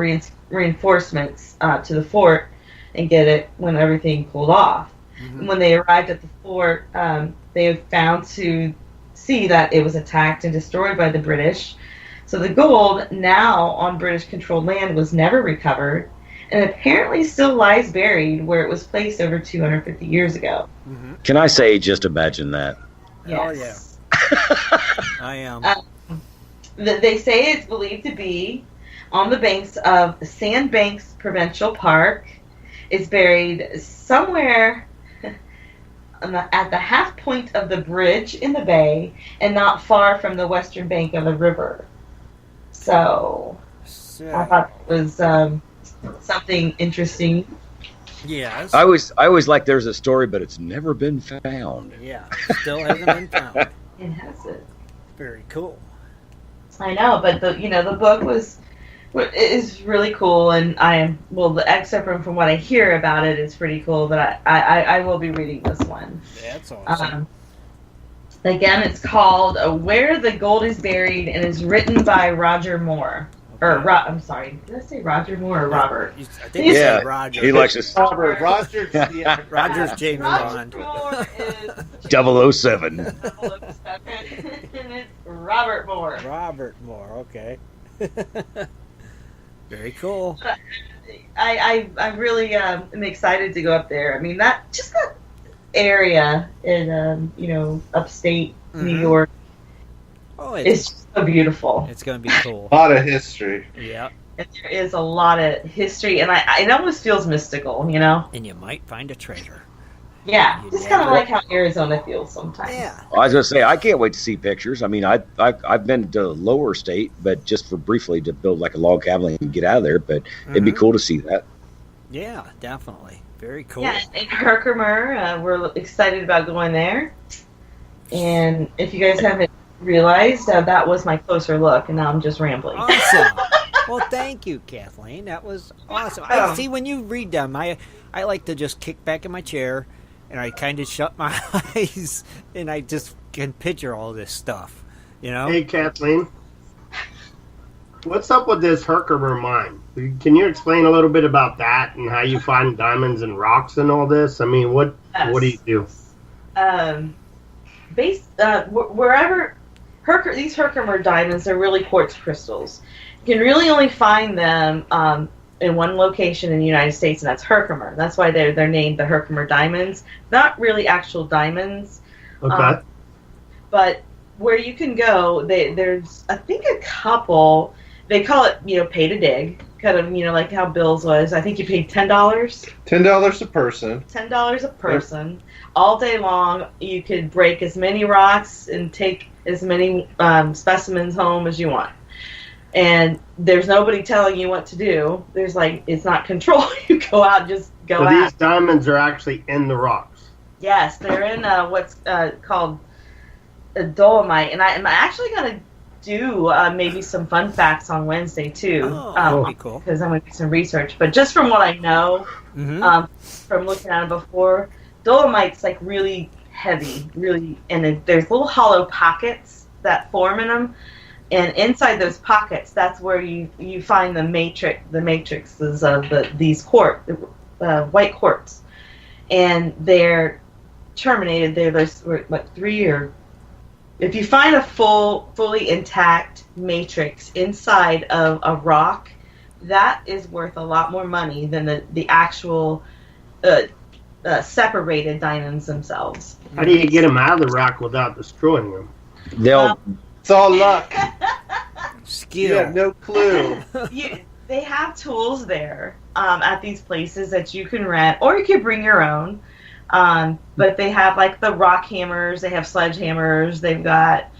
reinforcements to the fort and get it when everything cooled off. Mm-hmm. When they arrived at the fort, they found to see that it was attacked and destroyed by the British. So the gold, now on British-controlled land, was never recovered, and apparently still lies buried where it was placed over 250 years ago. Mm-hmm. Can I say, just imagine that? Yes. Oh, yeah. I am. They say it's believed to be on the banks of Sandbanks Provincial Park. It's buried somewhere at the half point of the bridge in the bay and not far from the western bank of the river. So I thought it was something interesting. Yes. I always like there's a story, but it's never been found. Yeah, still hasn't been found. It hasn't. Very cool. I know, but the book is really cool, and the excerpt from what I hear about it is pretty cool. But I will be reading this one. That's awesome. Again, it's called "Where the Gold Is Buried" and is written by Roger Moore. Okay. I'm sorry, did I say Roger Moore or Robert? I think you said Roger. He likes to. Roger's James Bond. 007. 007. And it's Robert Moore. Robert Moore, okay. Very cool. I really am excited to go up there. I mean, that area in upstate New York. Oh, it's just so beautiful. It's going to be cool. A lot of history. Yeah. And there is a lot of history, and it almost feels mystical, And you might find a treasure. Yeah, just kind of like how Arizona feels sometimes. Yeah. I was going to say, I can't wait to see pictures. I mean, I've been to lower state, but just for briefly to build like a log cabin and get out of there. But it'd be cool to see that. Yeah, definitely. Very cool. Yeah, and Herkimer, we're excited about going there. And if you guys haven't realized, that was my closer look, and now I'm just rambling. Awesome. Well, thank you, Kathleen. That was awesome. I see when you read them, I like to just kick back in my chair, and I kind of shut my eyes, and I just can picture all this stuff, Hey, Kathleen. What's up with this Herkimer mine? Can you explain a little bit about that and how you find diamonds and rocks and all this? I mean, what do you do? Wherever these Herkimer diamonds, they're really quartz crystals. You can really only find them in one location in the United States, and that's Herkimer. That's why they're named the Herkimer diamonds. Not really actual diamonds. Okay. But where you can go, there's I think a couple. They call it pay to dig, kind of like how Bill's was. I think you paid $10. $10 a person. $10 a person. All day long, you could break as many rocks and take as many specimens home as you want. And there's nobody telling you what to do. There's it's not control. You go out and just go out. So these diamonds are actually in the rocks? Yes, they're in what's called a dolomite. And I'm actually going to do maybe some fun facts on Wednesday, too. That'd be cool. Because I'm going to do some research. But just from what I know, from looking at it before, dolomite's really heavy, and there's little hollow pockets that form in them. And inside those pockets, that's where you find the matrices of these white quartz, and they're terminated. There's like 3 or if you find a fully intact matrix inside of a rock, that is worth a lot more money than the actual separated diamonds themselves. How do you get them out of the rock without destroying them? It's all luck. Skill. You have no clue. They have tools there at these places that you can rent, or you can bring your own. But they have the rock hammers, they have sledgehammers, they've got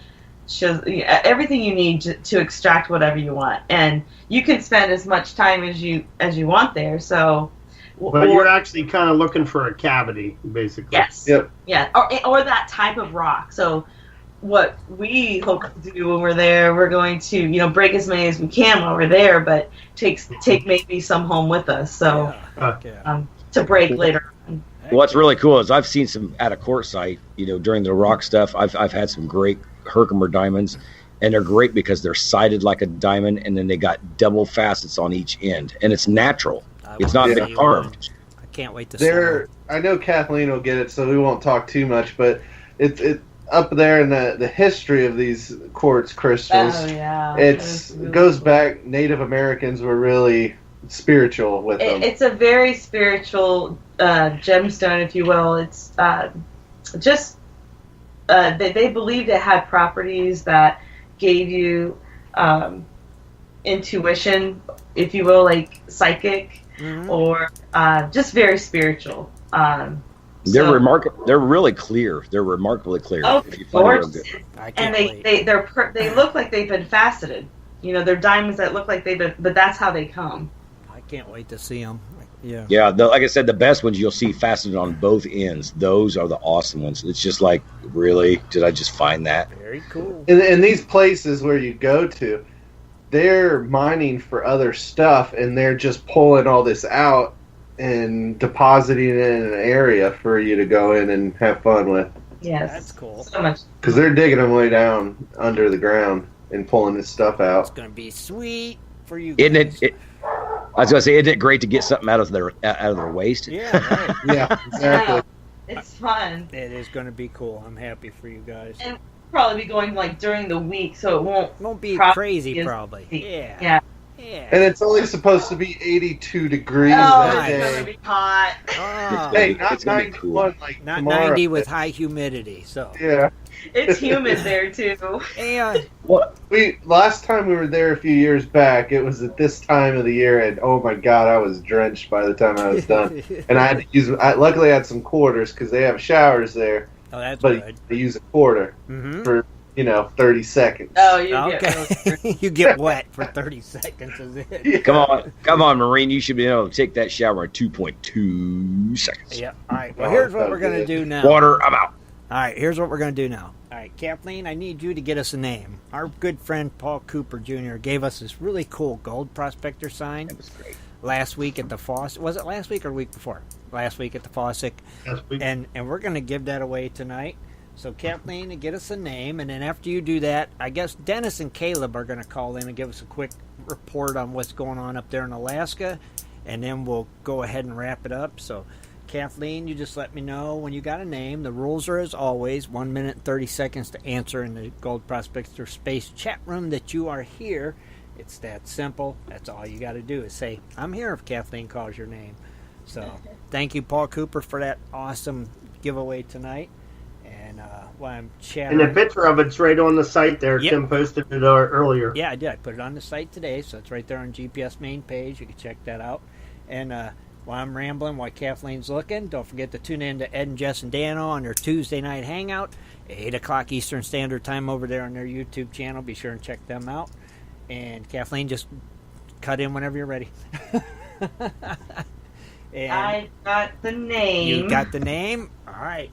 everything you need to extract whatever you want, and you can spend as much time as you want there. So, but you're actually kind of looking for a cavity, basically. Yes. Yep. Yeah, or that type of rock. So, what we hope to do when we're there, we're going to break as many as we can while we're there, but take maybe some home with us. So. to break later on. What's really cool is I've seen some at a court site, during the rock stuff. I've had some great Herkimer diamonds, and they're great because they're sided like a diamond, and then they got double facets on each end, and it's natural. It's not been carved. I can't wait to see it. I know Kathleen will get it, so we won't talk too much, but it up there in the history of these quartz crystals. Oh, yeah. It goes back. Native Americans were really spiritual with them. It's a very spiritual gemstone, if you will. It's they believed it had properties that gave you intuition, if you will, like psychic, or just very spiritual. They're really clear. They're remarkably clear. Oh, if you of find course. them good. And they look like they've been faceted. They're diamonds that look like they've been, but that's how they come. I can't wait to see them. Yeah. Yeah, like I said, the best ones you'll see faceted on both ends. Those are the awesome ones. It's just like, really, did I just find that? Very cool. In these places where you go to, they're mining for other stuff, and they're just pulling all this out and depositing it in an area for you to go in and have fun with. Yes. That's cool. So much. Because they're digging them way down under the ground and pulling this stuff out. It's going to be sweet for you Isn't guys. I was going to say, isn't it great to get something out of their waste? Yeah, right. Yeah, exactly. It's fun. It is going to be cool. I'm happy for you guys. And we'll probably be going like during the week, so it won't be probably crazy, as- probably. Yeah. Yeah. Yeah. And it's only supposed to be 82 degrees Oh, that it's day. gonna be hot. Oh, Hey, not It's gonna be 91 like not tomorrow. 90 with high humidity. So Yeah. It's humid there too. and Last time we were there a few years back, it was at this time of the year, and oh my god, I was drenched by the time I was done. And I had to use. Luckily, I had some quarters because they have showers there. oh, that's But good. they use a quarter Mm-hmm. for 30 seconds. Oh, you Okay. You get wet for 30 seconds. Is it? Yeah. Come on, Marine. You should be able to take that shower in 2.2 seconds. Yeah. All right. Well, Oh, here's what so we're going to good. do now. Water, I'm out. All right, here's what we're going to do now. All right, Kathleen, I need you to get us a name. Our good friend Paul Cooper Jr. gave us this really cool gold prospector sign That was great. last week at the Fawcett. Was it last week or the week before? Last week at the Fawcett. And we're going to give that away tonight. So, Kathleen, get us a name, and then after you do that, I guess Dennis and Caleb are going to call in and give us a quick report on what's going on up there in Alaska, and then we'll go ahead and wrap it up. So, Kathleen, you just let me know when you got a name. The rules are, as always, 1 minute and 30 seconds to answer in the Gold Prospector Space chat room that you are here. It's that simple. That's all you got to do is say, I'm here if Kathleen calls your name. So, thank you, Paul Cooper, for that awesome giveaway tonight. And while I'm chatting. And the picture of it's right on the site there. Yep. Tim posted it earlier. Yeah, I did. I put it on the site today, so it's right there on GPS main page. You can check that out. And while I'm rambling, while Kathleen's looking, don't forget to tune in to Ed and Jess and Dano on their Tuesday night hangout, 8 o'clock Eastern Standard Time over there on their YouTube channel. Be sure and check them out. And Kathleen, just cut in whenever you're ready. And I got the name. you got the name? All right.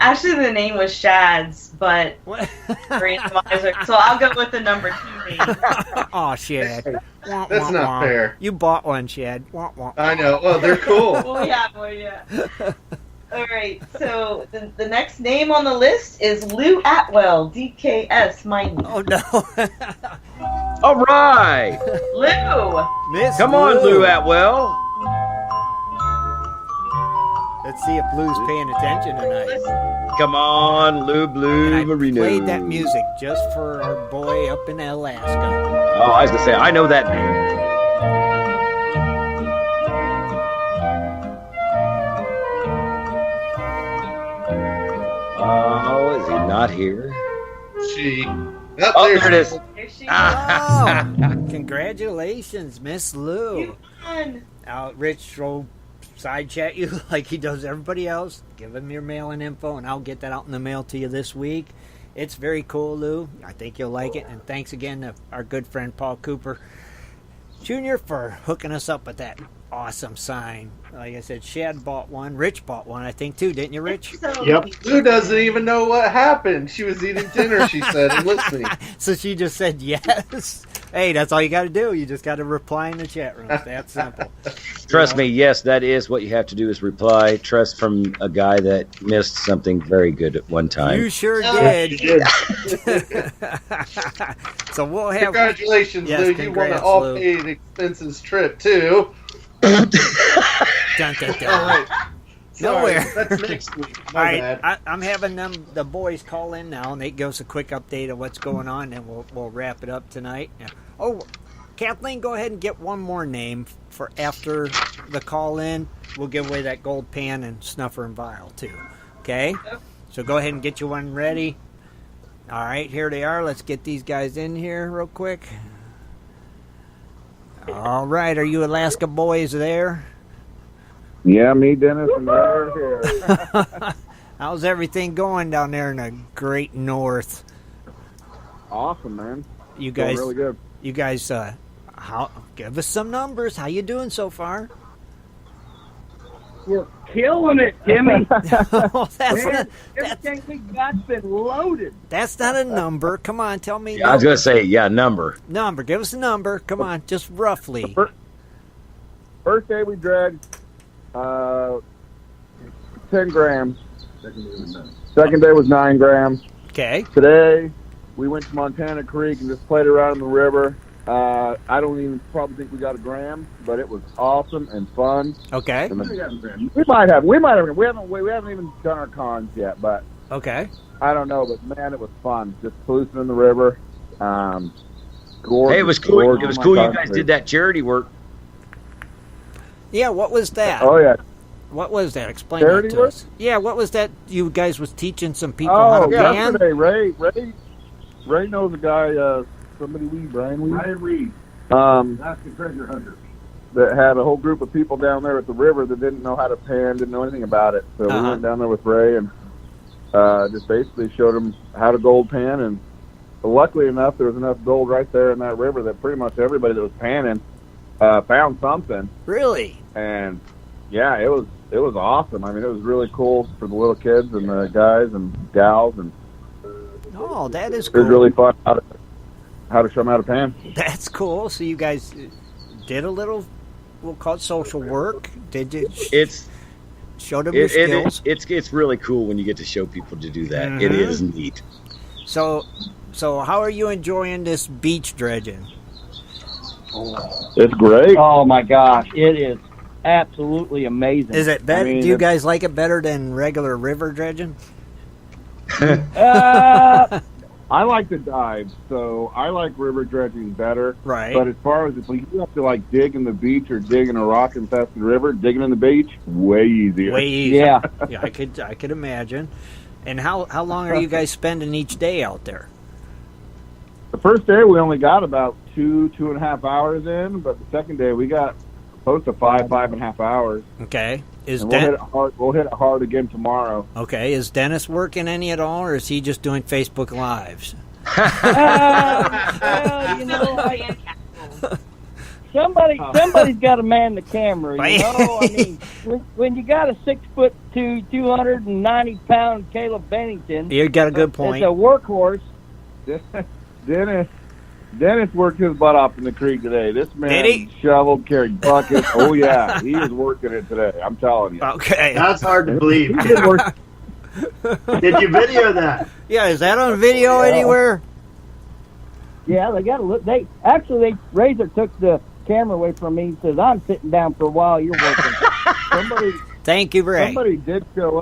Actually, the name was Shad's, but What? randomizer. So I'll go with the number 2 name. Oh, Shad. Wah, That's wah, not wah. fair. You bought one, Shad. Wah, wah, I know. Well, they're cool. Oh yeah. All right. So the next name on the list is Lou Atwell, DKS Mining. Oh, no. All right. Lou. Miss Come on, Lou Atwell. Let's see if Lou's paying attention tonight. Come on, Lou Blue And I Marino. played that music just for our boy up in Alaska. Oh, I was going to say, I know that name. Oh, is he not here? She. Oh, there it is. There she Oh, congratulations, Miss Lou. You won. Rich will side chat you like he does everybody else. Give him your mailing info, and I'll get that out in the mail to you this week. It's very cool, Lou. I think you'll like it. And thanks again to our good friend Paul Cooper Jr. for hooking us up with that awesome sign. Like I said, Shad bought one. Rich bought one, I think, too. Didn't you, Rich? So Yep. Lou doesn't even know what happened. She was eating dinner, she said, and listening. So she just said yes. Hey, that's all you got to do. You just got to reply in the chat room. It's that simple. Trust me, yes, that is what you have to do is reply. Trust from a guy that missed something very good at one time. You sure did. So we'll have... Congratulations, yes, Lou. You won an all-paid expenses trip, too. Dun, dun, dun. All right. Nowhere. Sorry, that's next week. All My right, bad. I'm having the boys call in now, and they give us a quick update of what's going on, and we'll wrap it up tonight. Yeah. Oh, Kathleen, go ahead and get one more name for after the call in. We'll give away that gold pan and snuffer and vial too. Okay? So go ahead and get you one ready. All right, here they are. Let's get these guys in here real quick. All right, are you Alaska boys there? Yeah, me, Dennis, and they're here. How's everything going down there in the great north? Awesome, man. You guys, really good. You guys, how? Give us some numbers. How you doing so far? We're killing it, Jimmy. Everything we got's been loaded. That's not a number. Come on, tell me. Yeah, I was going to say, number. Number. Give us a number. Come on, just roughly. First day we dragged 10 grams. Second day was 9 grams. Okay. Today we went to Montana Creek and just played around in the river. I don't even probably think we got a gram, but it was awesome and fun. Okay. And we might have. We haven't even done our cons yet, but okay. I don't know, but man, it was fun. Just cruising in the river. Gorgeous, Hey, it was cool. gorgeous. It was cool. You guys did that charity work. Yeah. What was that? Oh yeah. What was that? Explain Charity that to work? us. Yeah. What was that? You guys was teaching some people how to pan. Yesterday, Ray knows a guy. Somebody Brian Reed. That's the treasure hunter. That had a whole group of people down there at the river that didn't know how to pan, didn't know anything about it. So we went down there with Ray and just basically showed them how to gold pan. And luckily enough, there was enough gold right there in that river that pretty much everybody that was panning found something. Really? And yeah, it was awesome. I mean, it was really cool for the little kids and the guys and gals, and oh, that is it cool. was really fun how to show them how to pan. That's cool. So you guys did a little, we'll call it social work. Did you? Show them your skills. It's really cool when you get to show people to do that. Mm-hmm. It is neat. So how are you enjoying this beach dredging? It's great. Oh my gosh, it is absolutely amazing. Is it better? I mean, do you guys like it better than regular river dredging? I like to dive, so I like river dredging better. Right. But as far as if you have to like dig in the beach or dig in a rock infested river, digging in the beach, way easier. Way easier. Yeah. Yeah, I could imagine. And how long are you guys spending each day out there? The first day we only got about 2.5 hours in, but the second day we got close to 5.5 hours. Okay. We'll hit it hard again tomorrow. Okay. Is Dennis working any at all, or is he just doing Facebook Lives? Well, you know, somebody's got to man the camera. You know, I mean, when you got a 6'2", 290-pound Caleb Bennington, You got a good point. It's a workhorse. Dennis worked his butt off in the creek today. This man Did he? shoveled, carried buckets. Oh yeah, he is working it today. I'm telling you. Okay. That's hard to believe. He did work. Did you video that? Yeah, is that on video anywhere? Yeah, they got to look. Razor took the camera away from me and says, "I'm sitting down for a while. You're working." Thank you, Ray. Somebody did show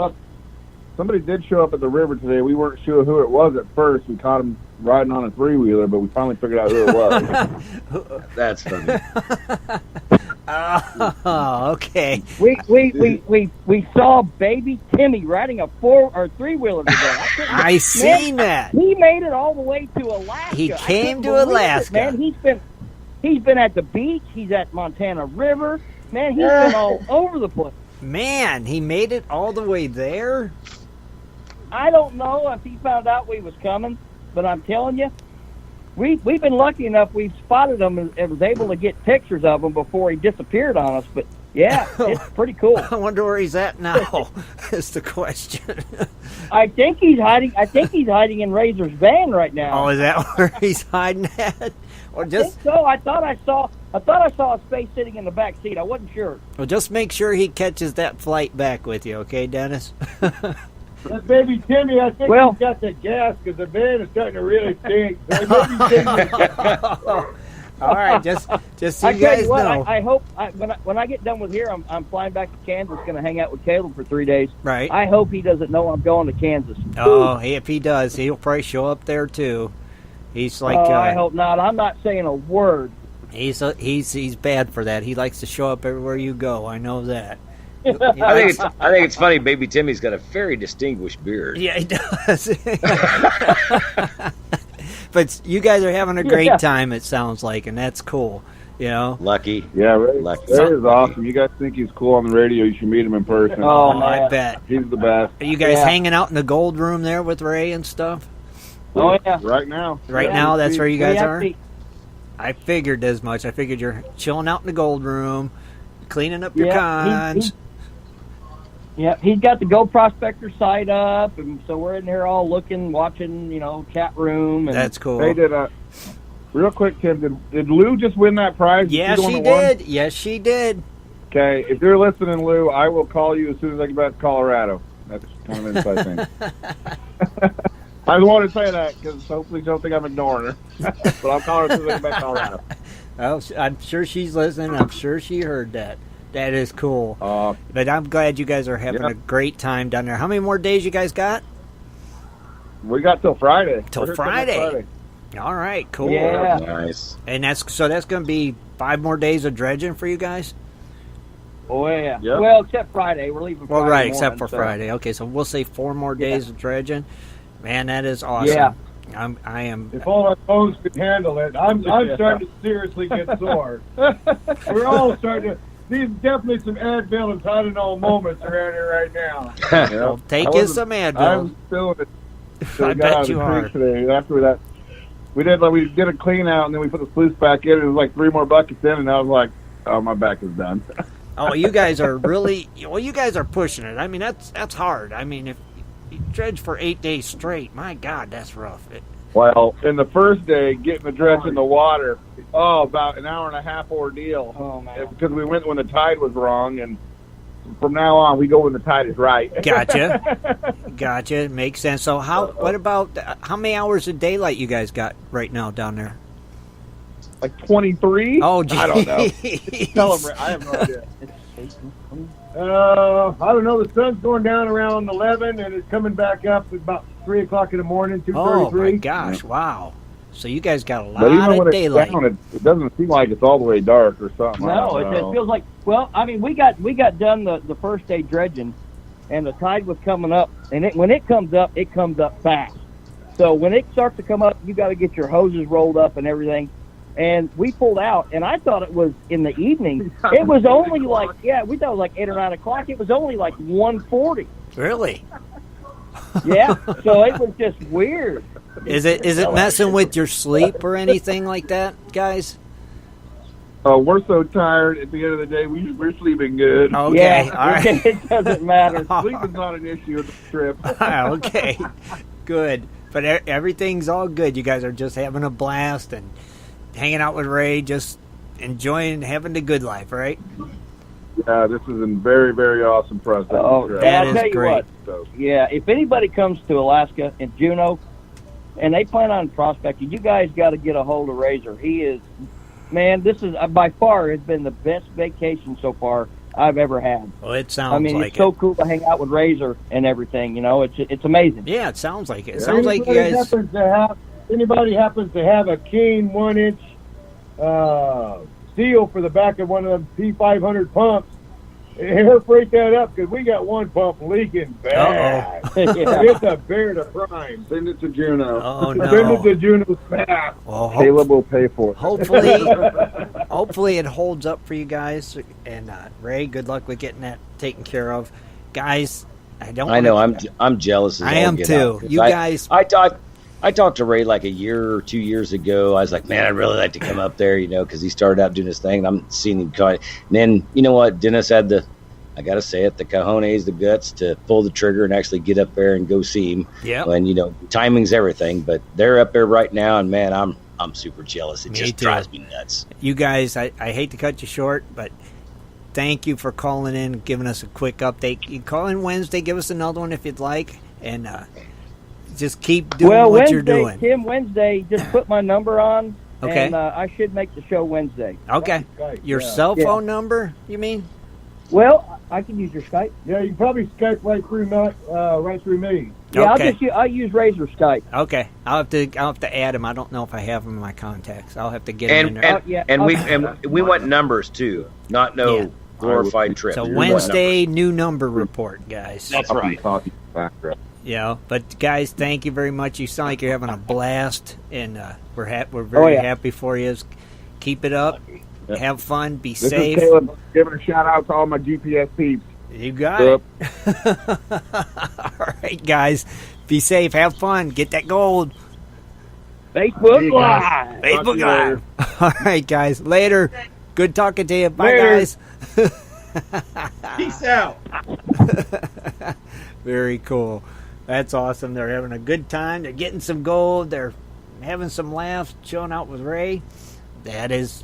up at the river today. We weren't sure who it was at first. We caught him riding on a 3-wheeler, but we finally figured out who it was. That's funny. Oh, okay. We saw baby Timmy riding a 3-wheeler today. I seen that. He made it all the way to Alaska. He I came can't to believe Alaska. it, man. He's been at the beach. He's at Montana River. Man, he's been all over the place. Man, he made it all the way there? I don't know if he found out we was coming, but I'm telling you, we've been lucky enough. We've spotted him and was able to get pictures of him before he disappeared on us. But yeah, it's pretty cool. I wonder where he's at now. Is the question. I think he's hiding in Razor's van right now. Oh, is that where he's hiding at? Or I just think so. I thought I saw a space sitting in the back seat. I wasn't sure. well, just make sure he catches that flight back with you, okay, Dennis? That baby Timmy, I think he's got the gas because the van is starting to really stink. All right, just so I you tell guys you what, know. I hope when I get done with here, I'm flying back to Kansas. Going to hang out with Caleb for 3 days. Right. I hope he doesn't know I'm going to Kansas. Oh, if he does, he'll probably show up there too. He's like, I hope not. I'm not saying a word. he's bad for that. He likes to show up everywhere you go. I know that. I think it's funny. Baby Timmy's got a very distinguished beard. Yeah, he does. But you guys are having a great time, it sounds like, and that's cool. You know, lucky. Yeah, Ray, lucky. Ray is awesome. You guys think he's cool on the radio? You should meet him in person. Oh, I bet. He's the best. Are you guys hanging out in the gold room there with Ray and stuff? Oh yeah, right now. Right now, that's where you guys are. see. I figured as much. I figured you're chilling out in the gold room, cleaning up your cons. He's got the Go Prospector site up, and so we're in there all looking, watching, chat room. And That's cool. Hey, real quick, Tim, did Lou just win that prize? Yeah, she did. Yes, she did. Okay, if you're listening, Lou, I will call you as soon as I get back to Colorado. That's kind of an inside thing. I want to say that because hopefully you don't think I'm ignoring her. But I'll call her as soon as I get back to Colorado. Well, I'm sure she's listening. I'm sure she heard that. That is cool. But I'm glad you guys are having a great time down there. How many more days you guys got? We got till Friday. Till Friday. All right, cool. Yeah. Nice. And that's going to be 5 more days of dredging for you guys? Oh, yeah. Yep. Well, except Friday. We're leaving Friday Well, right, morning, except for so. Friday. Okay, so we'll say 4 more days of dredging. Man, that is awesome. Yeah. I am. If all our toes could handle it, I'm starting to seriously get sore. We're all starting to. These definitely some Advil and Tylenol moments around here right now. Well, take you some Advil. I'm feeling it. So I bet you are. Today. After that, we did a clean out, and then we put the sluice back in. It was like 3 more buckets in, and I was like, "Oh, my back is done." Oh, you guys are really. Well, you guys are pushing it. I mean, that's hard. I mean, if you dredge for 8 days straight, my God, that's rough. Well, in the first day, getting the dredge in the water, about an hour and a half ordeal. Oh, man. Because we went when the tide was wrong, and from now on, we go when the tide is right. Gotcha. Makes sense. So what about, how many hours of daylight you guys got right now down there? Like 23? Oh, geez. I don't know. Tell them, I have no idea. I don't know. The sun's going down around 11, and it's coming back up at about 3 o'clock in the morning, 2:33. Oh, my gosh. Wow. So you guys got a But even lot when of it's daylight. down, it doesn't seem like it's all the way dark or something. No, it feels like. Well, I mean, we got done the first day dredging, and the tide was coming up, and when it comes up fast. So when it starts to come up, you got to get your hoses rolled up and everything. And we pulled out, and I thought it was in the evening. It was only like, we thought it was like 8 or 9 o'clock. It was only like 1:40. Really? Yeah. So it was just weird. Is it messing with your sleep or anything like that, guys? Oh, we're so tired. At the end of the day, we're sleeping good. Okay, Yeah, all right. It doesn't matter. Sleep is not an issue with the trip. Okay, good. But everything's all good. You guys are just having a blast and hanging out with Ray, just enjoying, having the good life, right? Yeah, this is a very, very awesome process. That I'll tell is you great. what. Yeah, if anybody comes to Alaska and Juneau, and they plan on prospecting, you guys got to get a hold of Razor. He is, man, this is by far has been the best vacation so far I've ever had. Well, it sounds like it's so cool to hang out with Razor and everything. It's amazing. Yeah, it sounds like it. It sounds like you guys. Anybody happens to have a keen 1-inch seal for the back of one of them P500 pumps, he'll freak that up because we got one pump leaking bad. It's a bear to prime. Send it to Juneau. Oh, no. Send it to Juneau staff. Well, Caleb will pay for it. Hopefully it holds up for you guys. And Ray, good luck with getting that taken care of, guys. I know I'm jealous. I am too. You guys. I talked to Ray like a year or 2 years ago. I was like, man, I'd really like to come up there, because he started out doing his thing, and I'm seeing him. And then, you know what? Dennis had I got to say it, the cojones, the guts to pull the trigger and actually get up there and go see him. Yeah. And, timing's everything. But they're up there right now, and, man, I'm super jealous. It Me just too. drives me nuts. You guys, I hate to cut you short, but thank you for calling in, giving us a quick update. You call in Wednesday, give us another one if you'd like, and just keep doing what Wednesday, you're doing. Tim, Wednesday, just put my number on, Okay. and I should make the show Wednesday. Okay. Your cell phone number, you mean? Well, I can use your Skype. Yeah, you can probably Skype right through me. Yeah, Okay. I'll use Razor Skype. Okay. I'll have to add him. I don't know if I have him in my contacts. I'll have to get him in And there. and we want numbers too, not glorified trip. So We want Wednesday, new number report, guys. That's right. Yeah, but guys, thank you very much. You sound like you're having a blast, and we're very happy for you. Keep it up. Have fun. Be This safe. is Caleb giving a shout out to all my GPS peeps. You got it. All right, guys. Be safe. Have fun. Get that gold. Facebook Live. Facebook Live. All right, guys. Later. Good talking to you. Bye, Later. guys. Peace out. Very cool. That's awesome. They're having a good time. They're getting some gold. They're having some laughs, chilling out with Ray. That is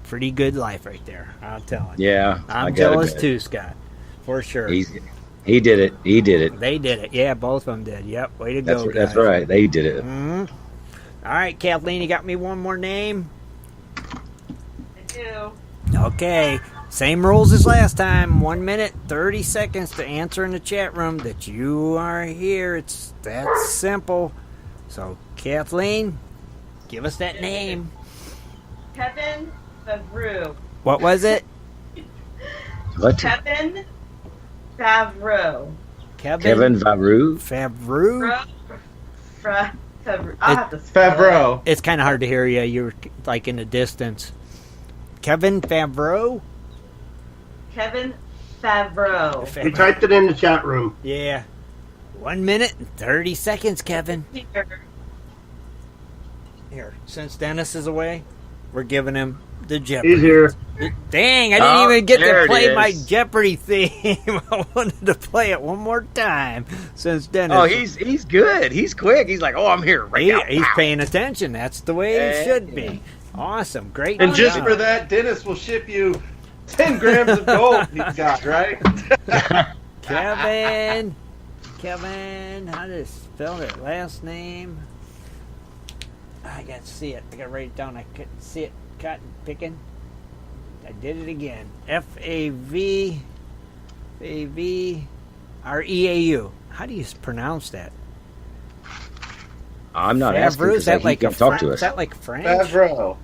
pretty good life right there. I'm telling you. Yeah, I'm jealous too, Scott. For sure. He did it. He did it. They did it. Yeah, both of them did. Yep. Way to go, guys. That's right. They did it. Mm-hmm. All right, Kathleen, you got me one more name? I do. Okay. Same rules as last time. 1 minute, 30 seconds to answer in the chat room that you are here. It's that simple. So, Kathleen, give us that name. Kevin Favreau. What was it? What? Kevin Favreau. Kevin Favreau? Favreau? Favreau. I'll have to spell Favreau. It's kind of hard to hear you. You're like in the distance. Kevin Favreau? Kevin Favreau. We typed it in the chat room. Yeah. 1 minute and 30 seconds, Kevin. Here, since Dennis is away, we're giving him the Jeopardy. He's here. Dang, I didn't even get there to it play my is. Jeopardy theme. I wanted to play it one more time since Dennis. Oh, he's good. He's quick. He's like, oh, I'm here right now. He's paying attention. That's the way it should be. Awesome. Great And just job. for that, Dennis will ship you 10 grams of gold he's got, right? Kevin, how to spell that last name? I got to see it. I got to write it down. I couldn't see it. Cotton picking. I did it again. Favreau. How do you pronounce that? I'm not asking Favreau? Is because that like he a can talk to us. Is that like French? Favreau.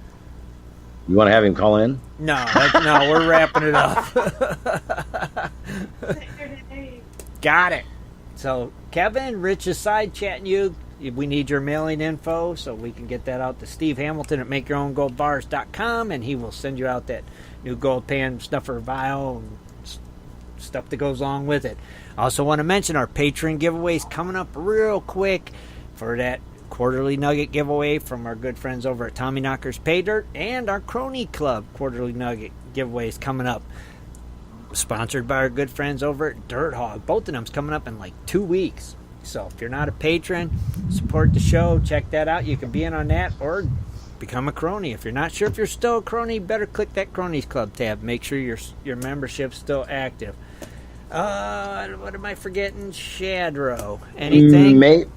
You want to have him call in? No, no, we're wrapping it up. Got it. So, Kevin, Rich is side chatting you. We need your mailing info so we can get that out to Steve Hamilton at MakeYourOwnGoldBars.com, and he will send you out that new gold pan snuffer vial and stuff that goes along with it. I also want to mention our Patreon giveaways coming up real quick for that quarterly nugget giveaway from our good friends over at Tommy Knocker's Pay Dirt, and our Crony Club quarterly nugget giveaways coming up, sponsored by our good friends over at Dirt Hog. Both of them's coming up in like 2 weeks. So if you're not a patron, support the show. Check that out. You can be in on that or become a crony. If you're not sure if you're still a crony, better click that Cronies Club tab. Make sure your membership's still active. What am I forgetting? Shadrow. Anything?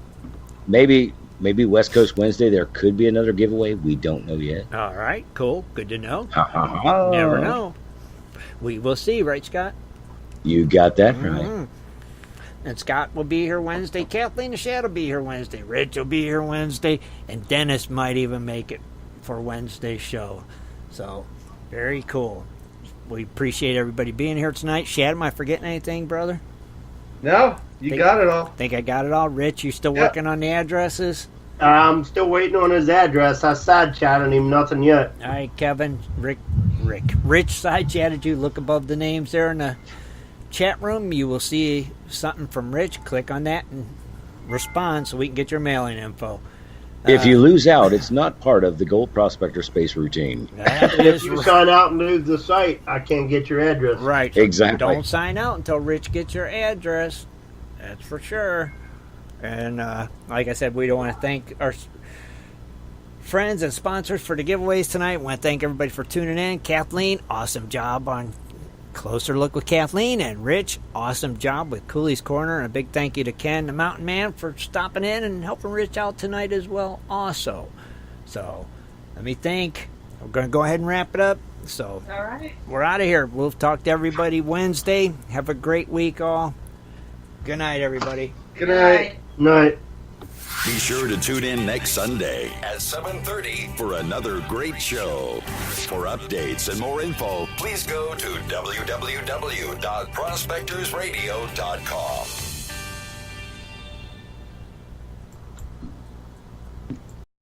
Maybe West Coast Wednesday there could be another giveaway. We don't know yet. All right, cool. Good to know. Oh. Never know. We will see, right, Scott? You got that right. And Scott will be here Wednesday. Kathleen the Shad will be here Wednesday. Rich will be here Wednesday. And Dennis might even make it for Wednesday's show. So, very cool. We appreciate everybody being here tonight. Shad, am I forgetting anything, brother? No, you got it all. Think I got it all. Rich, you still working on the addresses? I'm still waiting on his address. I side chatted him, nothing yet. All right, Kevin, Rich side chatted you. Look above the names there in the chat room. You will see something from Rich. Click on that and respond so we can get your mailing info. If you lose out, it's not part of the Gold Prospector Space routine. If you sign out and lose the site, I can't get your address. Right. Exactly. Don't sign out until Rich gets your address. That's for sure. And like I said, we don't want to thank our friends and sponsors for the giveaways tonight. I want to thank everybody for tuning in. Kathleen, awesome job on Closer Look with Kathleen. And Rich, awesome job with Cooley's Corner. And a big thank you to Ken, the Mountain Man, for stopping in and helping Rich out tonight as well also. So, let me think. We're going to go ahead and wrap it up. So, all right. We're out of here. We'll talk to everybody Wednesday. Have a great week, all. Good night, everybody. Good night. Night. Be sure to tune in next Sunday at 7:30 for another great show. For updates and more info, please go to www.prospectorsradio.com.